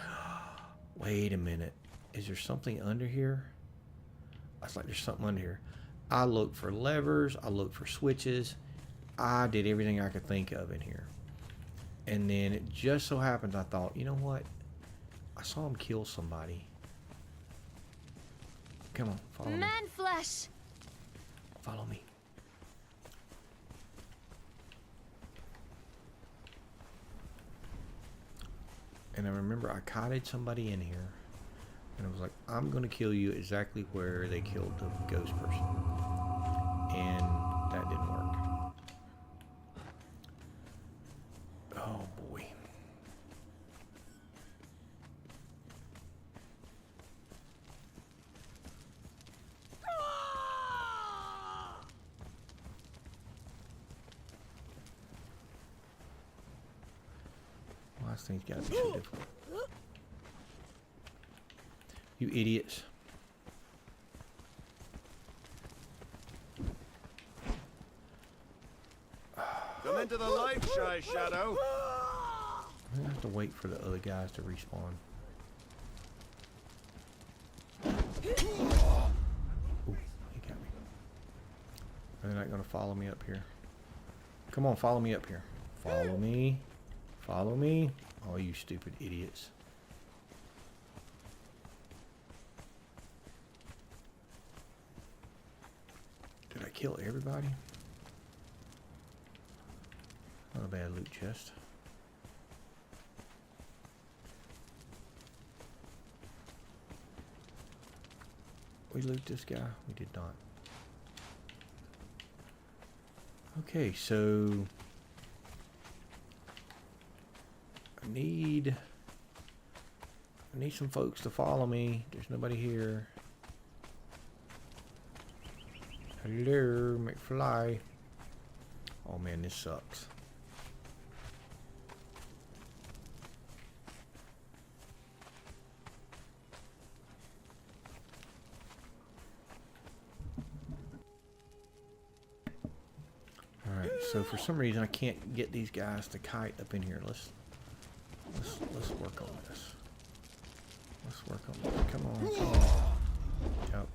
wait a minute. Is there something under here? I was like, there's something under here. I looked for levers. I looked for switches. I did everything I could think of in here. And then it just so happens, I thought, you know what? I saw him kill somebody. Come on, follow me. Man flesh. Follow me. And I remember I cotted somebody in here, and I was like, I'm going to kill you exactly where they killed the ghost person. And that didn't work. Oh boy. Well, this thing's got to be so difficult. You idiots. Come into the light, Shy Shadow. I'm gonna have to wait for the other guys to respawn. Ooh, he got me. They're not gonna follow me up here. Come on, follow me up here. Follow me. Follow me. Oh, you stupid idiots. Did I kill everybody? Not a bad loot chest. We loot this guy? We did not. Okay, so I need some folks to follow me. There's nobody here. Hello, McFly. Oh man, this sucks. Alright, so for some reason I can't get these guys to kite up in here. Let's work on this. Let's work on this. Come on, come on. Yep.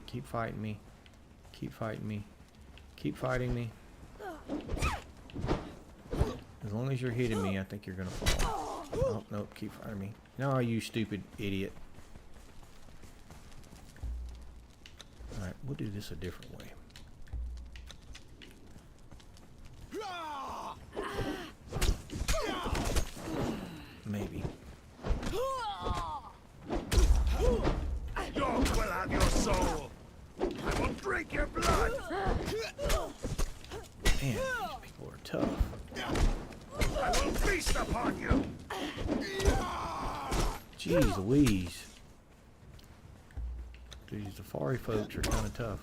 Keep fighting me. Keep fighting me. Keep fighting me. As long as you're hitting me, I think you're gonna fall. Oh, nope, keep fighting me. No, you stupid idiot. Alright, we'll do this a different way. Maybe. Dog will have your soul. I will drink your blood. Man, these people are tough. I will feast upon you. Jeez Louise. These safari folks are kind of tough.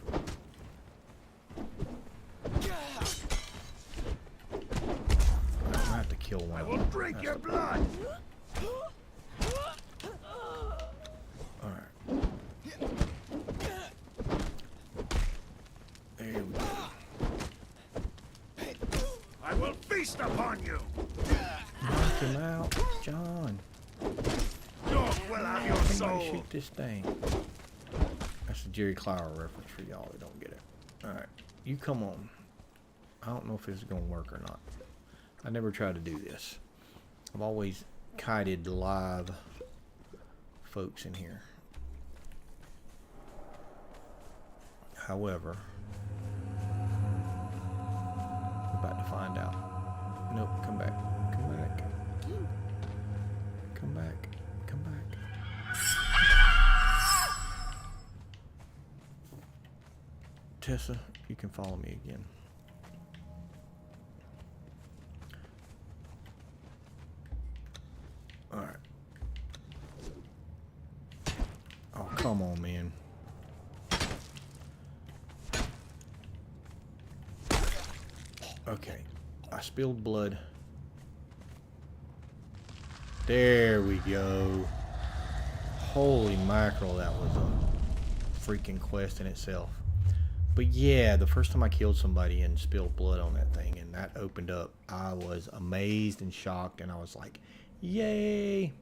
I'm gonna have to kill one. I of will them. drink That's your the- blood. Alright. There we go. I will feast upon you. Knock him out, John. Dog will have your Somebody soul. shoot this thing. That's a Jerry Clower reference for y'all who don't get it. Alright, you come on. I don't know if this is going to work or not. I never tried to do this. I've always kited live folks in here. However, we're about to find out. Nope, come back. Come back. Come back. Come back. Tessa, you can follow me again. Alright. Oh, come on, man. Okay. I spilled blood. There we go. Holy mackerel, that was a freaking quest in itself. But yeah, the first time I killed somebody and spilled blood on that thing and that opened up, I was amazed and shocked and I was like, yay!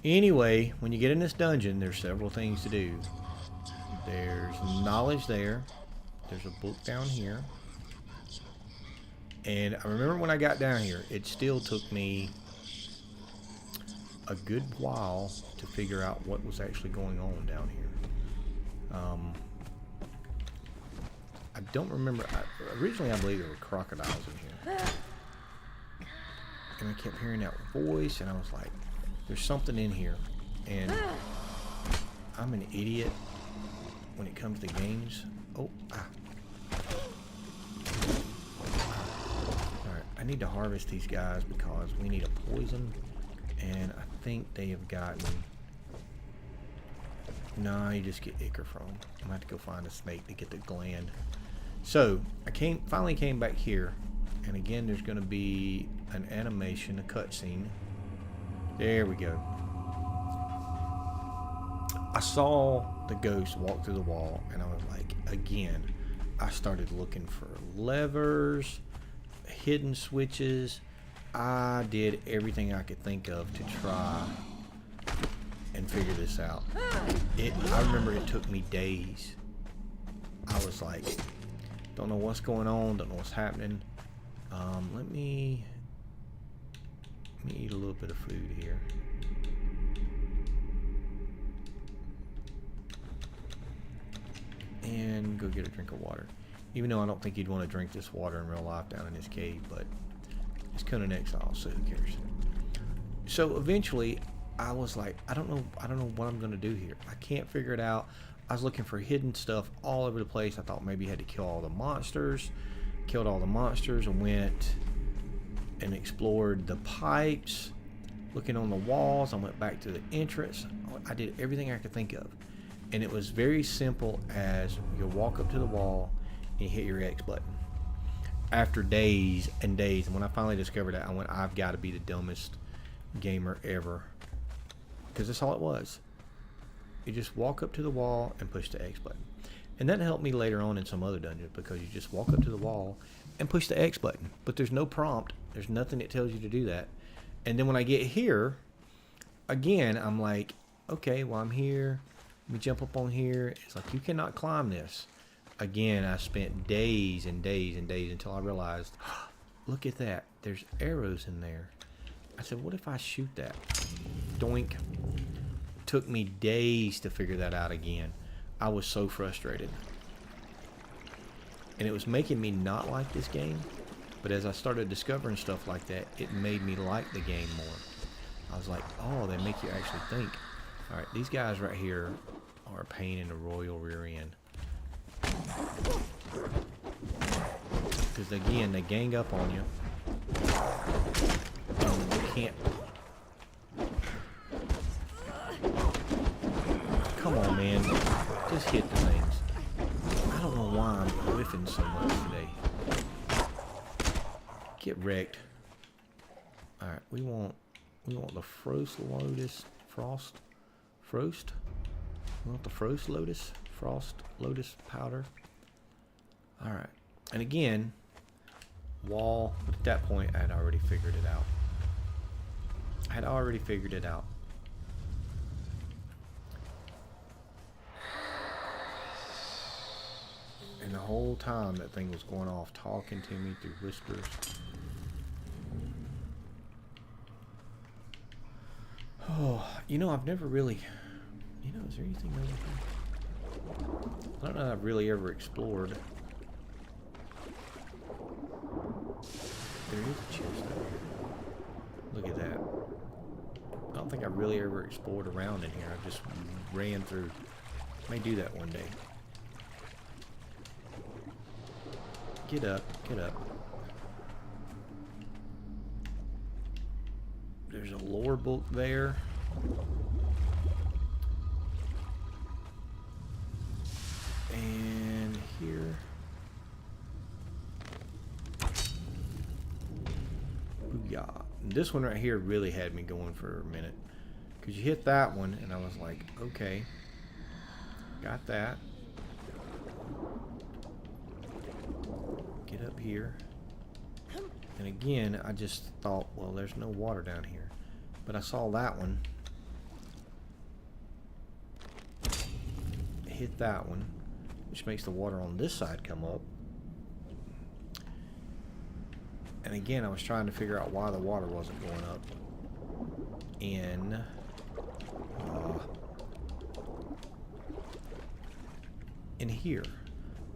Anyway, when you get in this dungeon, there's several things to do. There's knowledge there. There's a book down here. And I remember when I got down here, it still took me a good while to figure out what was actually going on down here. I don't remember. Originally, I believe there were crocodiles in here. And I kept hearing that voice, and I was like, there's something in here. And I'm an idiot when it comes to games. Oh, ah. Alright, I need to harvest these guys because we need a poison. And I think they have gotten... No, you just get ichor from them. I'm going to have to go find a snake to get the gland. So, I finally came back here. And again, there's going to be an animation, a cutscene. There we go. I saw the ghost walk through the wall, and I was like, again, I started looking for levers, hidden switches. I did everything I could think of to try and figure this out. I remember it took me days. I was like, Don't know what's going on. Don't know what's happening. Let me eat a little bit of food here. And go get a drink of water. Even though I don't think you'd want to drink this water in real life down in this cave, but it's Conan Exiles, so who cares? So eventually, I was like, I don't know what I'm gonna do here. I can't figure it out. I was looking for hidden stuff all over the place. I thought maybe you had to kill all the monsters. Killed all the monsters and went and explored the pipes, looking on the walls. I went back to the entrance. I did everything I could think of. And it was very simple as you walk up to the wall and you hit your X button. After days and days, and when I finally discovered that, I went, I've got to be the dumbest gamer ever. Because that's all it was. You just walk up to the wall and push the X button. And that helped me later on in some other dungeons, because you just walk up to the wall and push the X button. But there's no prompt. There's nothing that tells you to do that. And then when I get here, again, I'm like, okay, well, I'm here. Let me jump up on here. It's like, you cannot climb this. Again, I spent days and days and days until I realized, look at that. There's arrows in there. I said, what if I shoot that? Doink. Took me days to figure that out again. I was so frustrated. And it was making me not like this game. But as I started discovering stuff like that, it made me like the game more. I was like, oh, they make you actually think. Alright, these guys right here are a pain in the royal rear end. Because again, they gang up on you. And you can't. Come on, man. Just hit the things. I don't know why I'm whiffing so much today. Get wrecked. Alright, we want the Frost Lotus. Frost? We want the Frost Lotus? Frost Lotus powder. Alright. And again, wall, but at that point I had already figured it out. And the whole time that thing was going off, talking to me through whispers. Oh, you know, I've never really... You know, is there anything over here? I don't know if I've really ever explored. There is a chest over here. Look at that. I don't think I really ever explored around in here. I just ran through. May do that one day. Get up, get up. There's a lore book there. And here. Booyah. And this one right here really had me going for a minute. Because you hit that one, and I was like, okay. Got that. Get up here. And again, I just thought, well, there's no water down here. But I saw that one. Hit that one, which makes the water on this side come up. And again, I was trying to figure out why the water wasn't going up in here.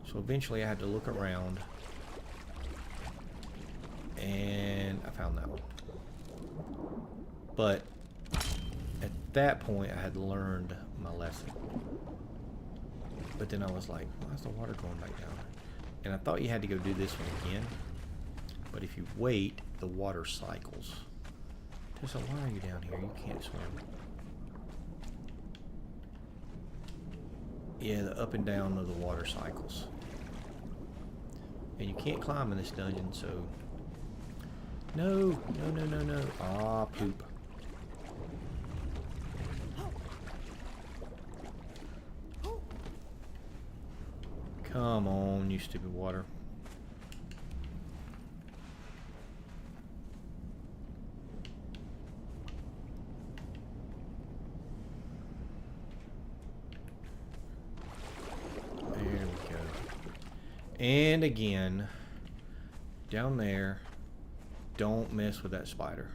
So eventually I had to look around, and I found that one. But at that point I had learned my lesson. But then I was like, why is the water going back down? And I thought you had to go do this one again. But if you wait, the water cycles. Tessa, why are you down here? You can't swim. Yeah, the up and down of the water cycles. And you can't climb in this dungeon, so... No. Ah, poop. Come on, you stupid water. There we go. And again, down there, don't mess with that spider.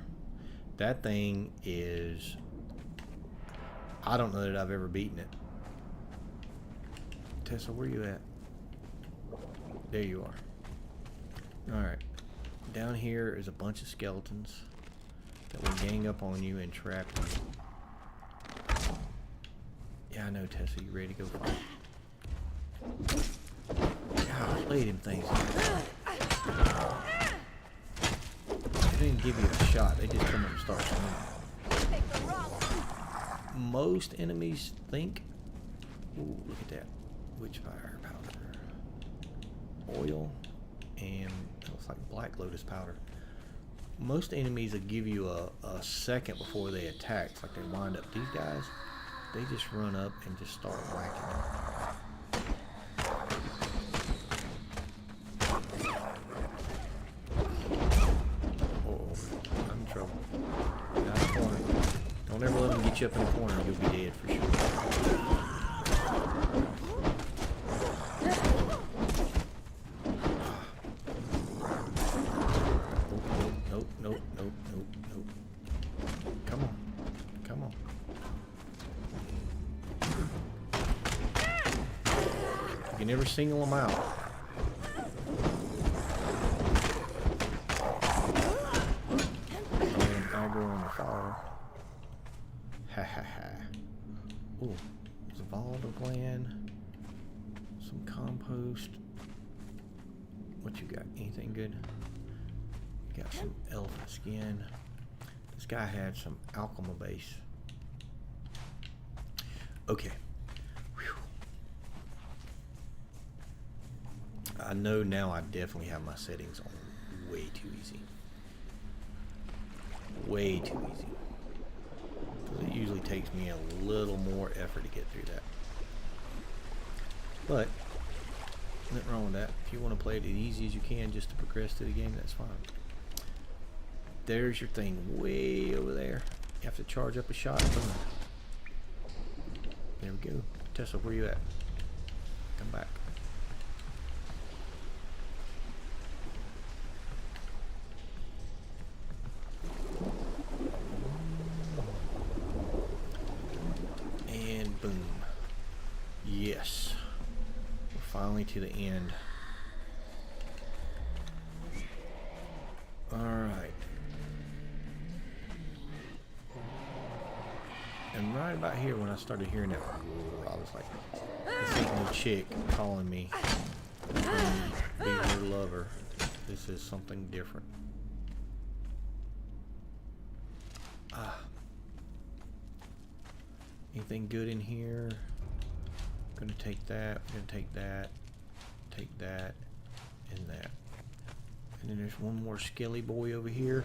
That thing is... I don't know that I've ever beaten it. Tessa, where you at? There you are. Alright. Down here is a bunch of skeletons that will gang up on you and trap you. Yeah, I know, Tessa. You ready to go fight? Golly, them things. They didn't give you a shot. They just come up and start swinging. Most enemies think... Ooh, look at that. Witch fire powder. Oil. And it looks like black lotus powder. Most enemies will give you a second before they attack. It's like they wind up. These guys, they just run up and just start whacking them. Uh-oh, I'm in trouble. Got in a corner. Don't ever let them get you up in a corner. You'll be dead for sure. You never single them out. I go on the fire. Ha ha ha. Ooh, there's a volatile gland. Some compost. What you got? Anything good? You got some elephant skin. This guy had some alchemy base. Okay. I know now I definitely have my settings on way too easy. Way too easy. Because it usually takes me a little more effort to get through that. But, nothing wrong with that. If you want to play it as easy as you can just to progress through the game, that's fine. There's your thing way over there. You have to charge up a shot. Boom. There we go. Tessa, where you at? Come back. Boom. Yes. We're finally to the end. Alright. And right about here when I started hearing that roar, I was like, this ain't no chick calling me to be her lover. This is something different. Ah. Anything good in here? Gonna take that, gonna take that, and that. And then there's one more skelly boy over here.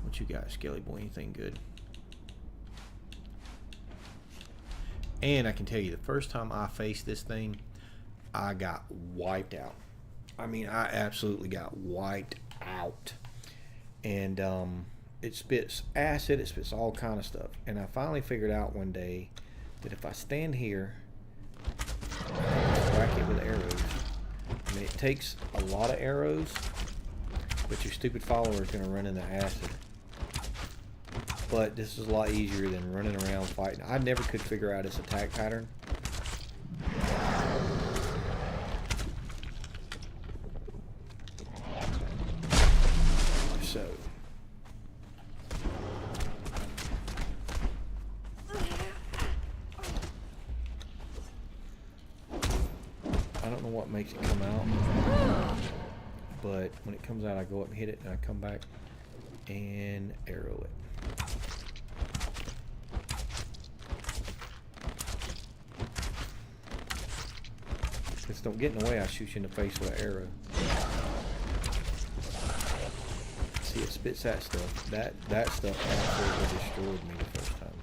What you got, skelly boy? Anything good? And I can tell you, the first time I faced this thing, I got wiped out. I mean, I absolutely got wiped out. And it spits acid, it spits all kind of stuff. And I finally figured out one day that if I stand here, whack it with arrows. I mean, it takes a lot of arrows, but your stupid follower is going to run into acid. But this is a lot easier than running around fighting. I never could figure out its attack pattern. So I don't know what makes it come out, but when it comes out I go up and hit it and I come back and arrow it. Just don't get in the way, I shoot you in the face with an arrow. See, it spits that stuff. That stuff absolutely destroyed me the first time.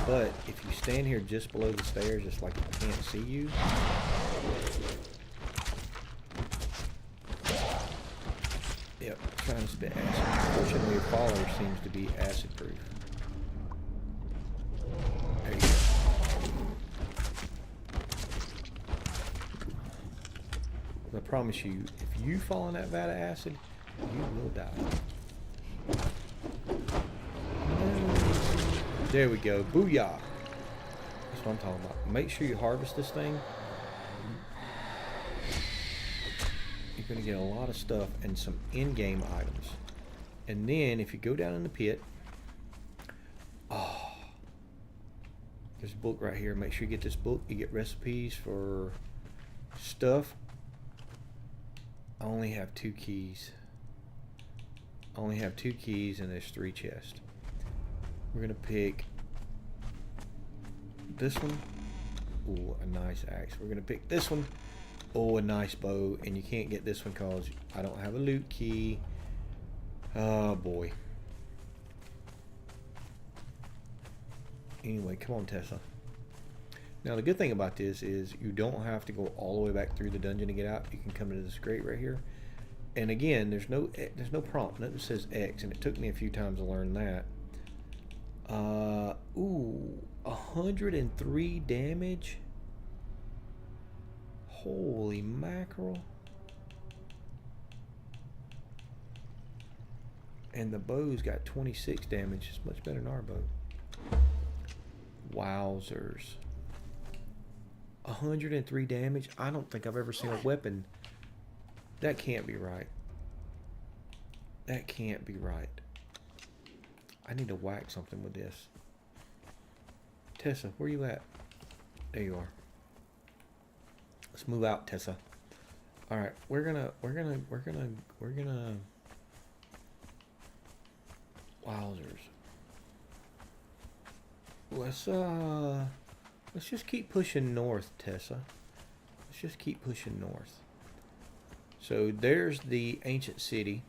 But if you stand here just below the stairs, it's like it can't see you. Yep, trying to spit acid. Fortunately, your follower seems to be acid proof. There you go. I promise you, if you fall in that vat of acid, you will die. There we go. Booyah! That's what I'm talking about. Make sure you harvest this thing. You're going to get a lot of stuff and some in-game items. And then, if you go down in the pit... Oh... There's a book right here. Make sure you get this book. You get recipes for stuff. I only have 2 keys. I only have 2 keys and there's 3 chests. We're going to pick this one. Ooh, a nice axe. We're going to pick this one. Oh, a nice bow. And you can't get this one because I don't have a loot key. Oh, boy. Anyway, come on, Tessa. Now, the good thing about this is you don't have to go all the way back through the dungeon to get out. You can come into this grate right here. And again, there's no prompt. Nothing says X, and it took me a few times to learn that. Ooh, 103 damage. Holy mackerel. And the bow's got 26 damage. It's much better than our bow. Wowzers. 103 damage? I don't think I've ever seen a weapon. That can't be right. That can't be right. I need to whack something with this. Tessa, where you at? There you are. Let's move out, Tessa. Alright, we're gonna wowzers. Let's just keep pushing north, Tessa. Let's just keep pushing north. So there's the ancient city.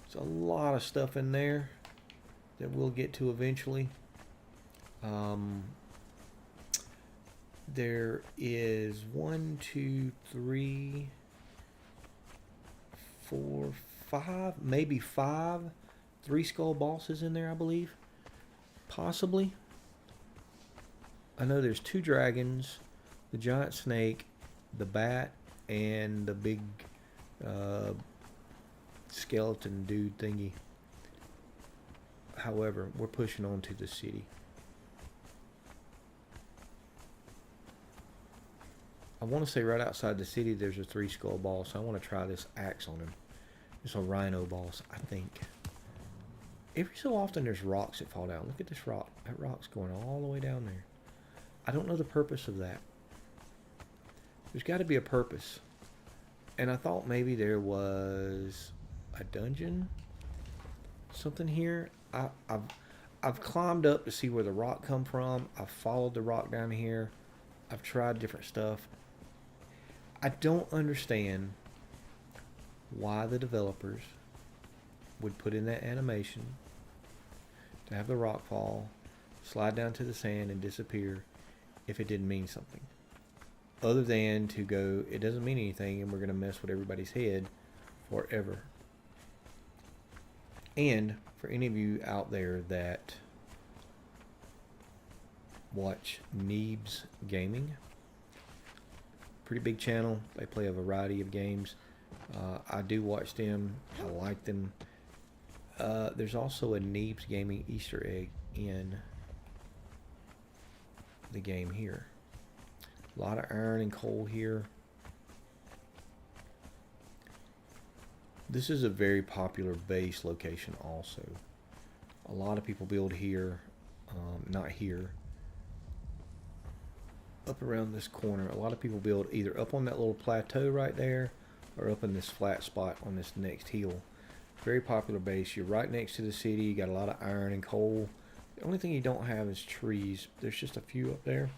There's a lot of stuff in there that we'll get to eventually. There is 1, 2, 3, 4, 5, maybe 5 3-skull bosses in there, I believe. Possibly. I know there's 2 dragons, the giant snake, the bat, and the big skeleton dude thingy. However, we're pushing on to the city. I want to say right outside the city there's a 3-skull boss. I want to try this axe on him. It's a rhino boss, I think. Every so often there's rocks that fall down. Look at this rock. That rock's going all the way down there. I don't know the purpose of that. There's got to be a purpose. And I thought maybe there was a dungeon, something here. I've climbed up to see where the rock come from. I've followed the rock down here. I've tried different stuff. I don't understand why the developers would put in that animation to have the rock fall, slide down to the sand and disappear if it didn't mean something. Other than to go, it doesn't mean anything and we're going to mess with everybody's head forever. And for any of you out there that watch Neebs Gaming, pretty big channel. They play a variety of games. I do watch them. I like them. There's also a Neebs Gaming Easter egg in the game here. A lot of iron and coal here. This is a very popular base location also. A lot of people build here, not here. Up around this corner, a lot of people build either up on that little plateau right there or up in this flat spot on this next hill. Very popular base. You're right next to the city. You got a lot of iron and coal. The only thing you don't have is trees. There's just a few up there.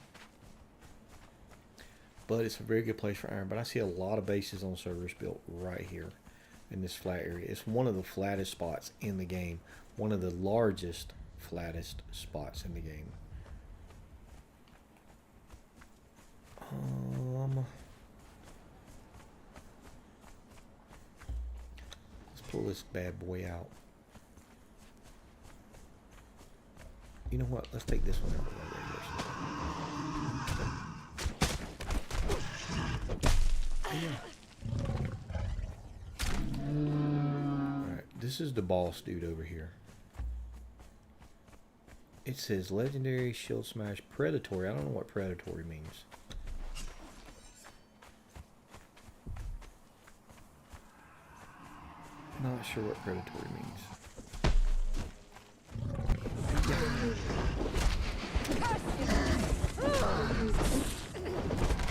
But it's a very good place for iron. But I see a lot of bases on servers built right here in this flat area. It's one of the flattest spots in the game. One of the largest, flattest spots in the game. Let's pull this bad boy out. You know what? Let's take this one out of the way. Alright, this is the boss dude over here. It says legendary shield smash predatory. I don't know what predatory means. Not sure what predatory means.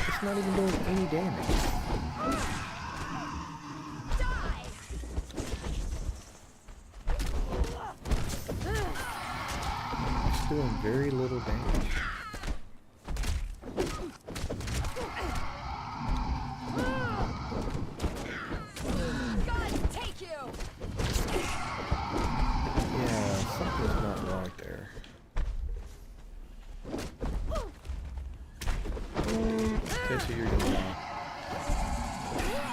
It's not even doing any damage. It's doing very little damage. Yeah, something's not right there. Tessa, you're gonna die.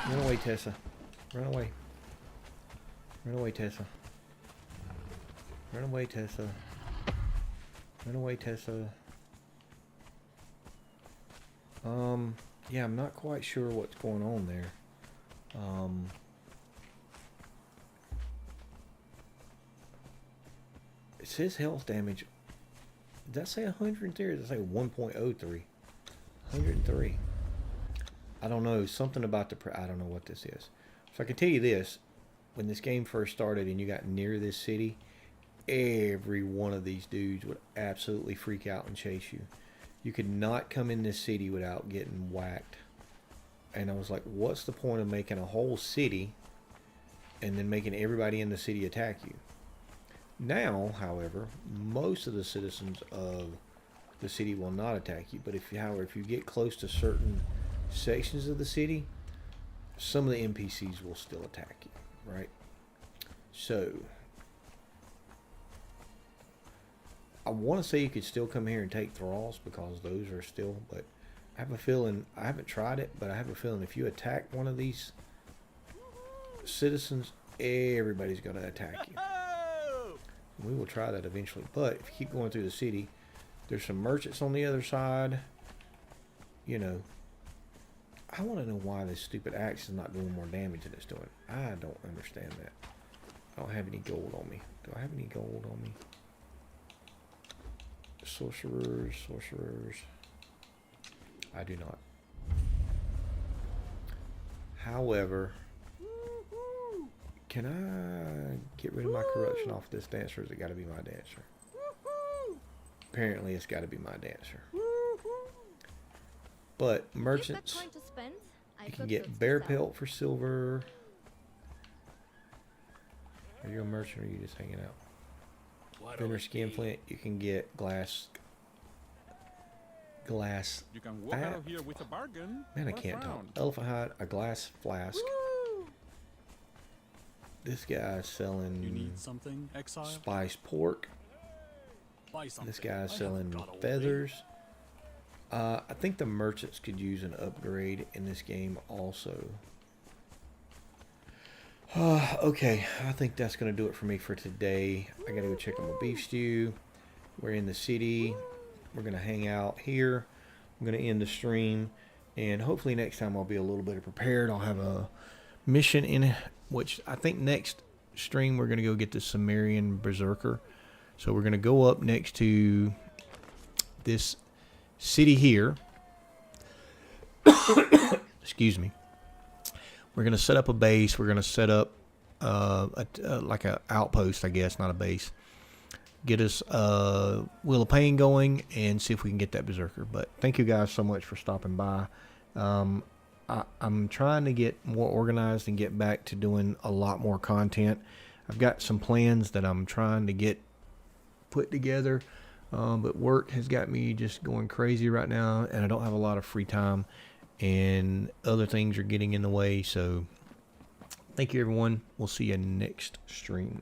Run away, Tessa. Run away. Run away, Tessa. Run away, Tessa. Run away, Tessa. Yeah, I'm not quite sure what's going on there. It says health damage. Did that say 103 or did it say 1.03? 103. I don't know. Something about the... I don't know what this is. So I can tell you this. When this game first started and you got near this city, every one of these dudes would absolutely freak out and chase you. You could not come in this city without getting whacked. And I was like, what's the point of making a whole city and then making everybody in the city attack you? Now, however, most of the citizens of the city will not attack you. But if you get close to certain sections of the city, some of the NPCs will still attack you, right? So I want to say you could still come here and take thralls because those are still, but I have a feeling, I haven't tried it, but I have a feeling if you attack one of these citizens, everybody's going to attack you. We will try that eventually, but if you keep going through the city, there's some merchants on the other side. You know, I want to know why this stupid axe is not doing more damage than it's doing. I don't understand that. I don't have any gold on me. Do I have any gold on me? Sorcerers, sorcerers. I do not. However, can I get rid of my corruption off this dancer, or has it got to be my dancer? Apparently it's got to be my dancer. But merchants, you can get bear pelt for silver. Are you a merchant or are you just hanging out? Vendor skin flint, you can get glass. You can walk out of here with a bargain. Man, I can't talk. Elephant hide, a glass flask. Woo! This guy's selling. You need something, Exile? Spiced pork. This guy's selling feathers. I think the merchants could use an upgrade in this game also. Okay, I think that's going to do it for me for today. I got to go check on my beef stew. We're in the city. We're going to hang out here. I'm going to end the stream. And hopefully next time I'll be a little bit prepared. I'll have a mission in which I think next stream we're going to go get the Sumerian Berserker. So we're going to go up next to this city here. Excuse me. We're going to set up a base. We're going to set up like an outpost, I guess, not a base. Get us Wheel of Pain going and see if we can get that Berserker. But thank you guys so much for stopping by. I'm trying to get more organized and get back to doing a lot more content. I've got some plans that I'm trying to get put together. But work has got me just going crazy right now, and I don't have a lot of free time. And other things are getting in the way. So thank you, everyone. We'll see you next stream.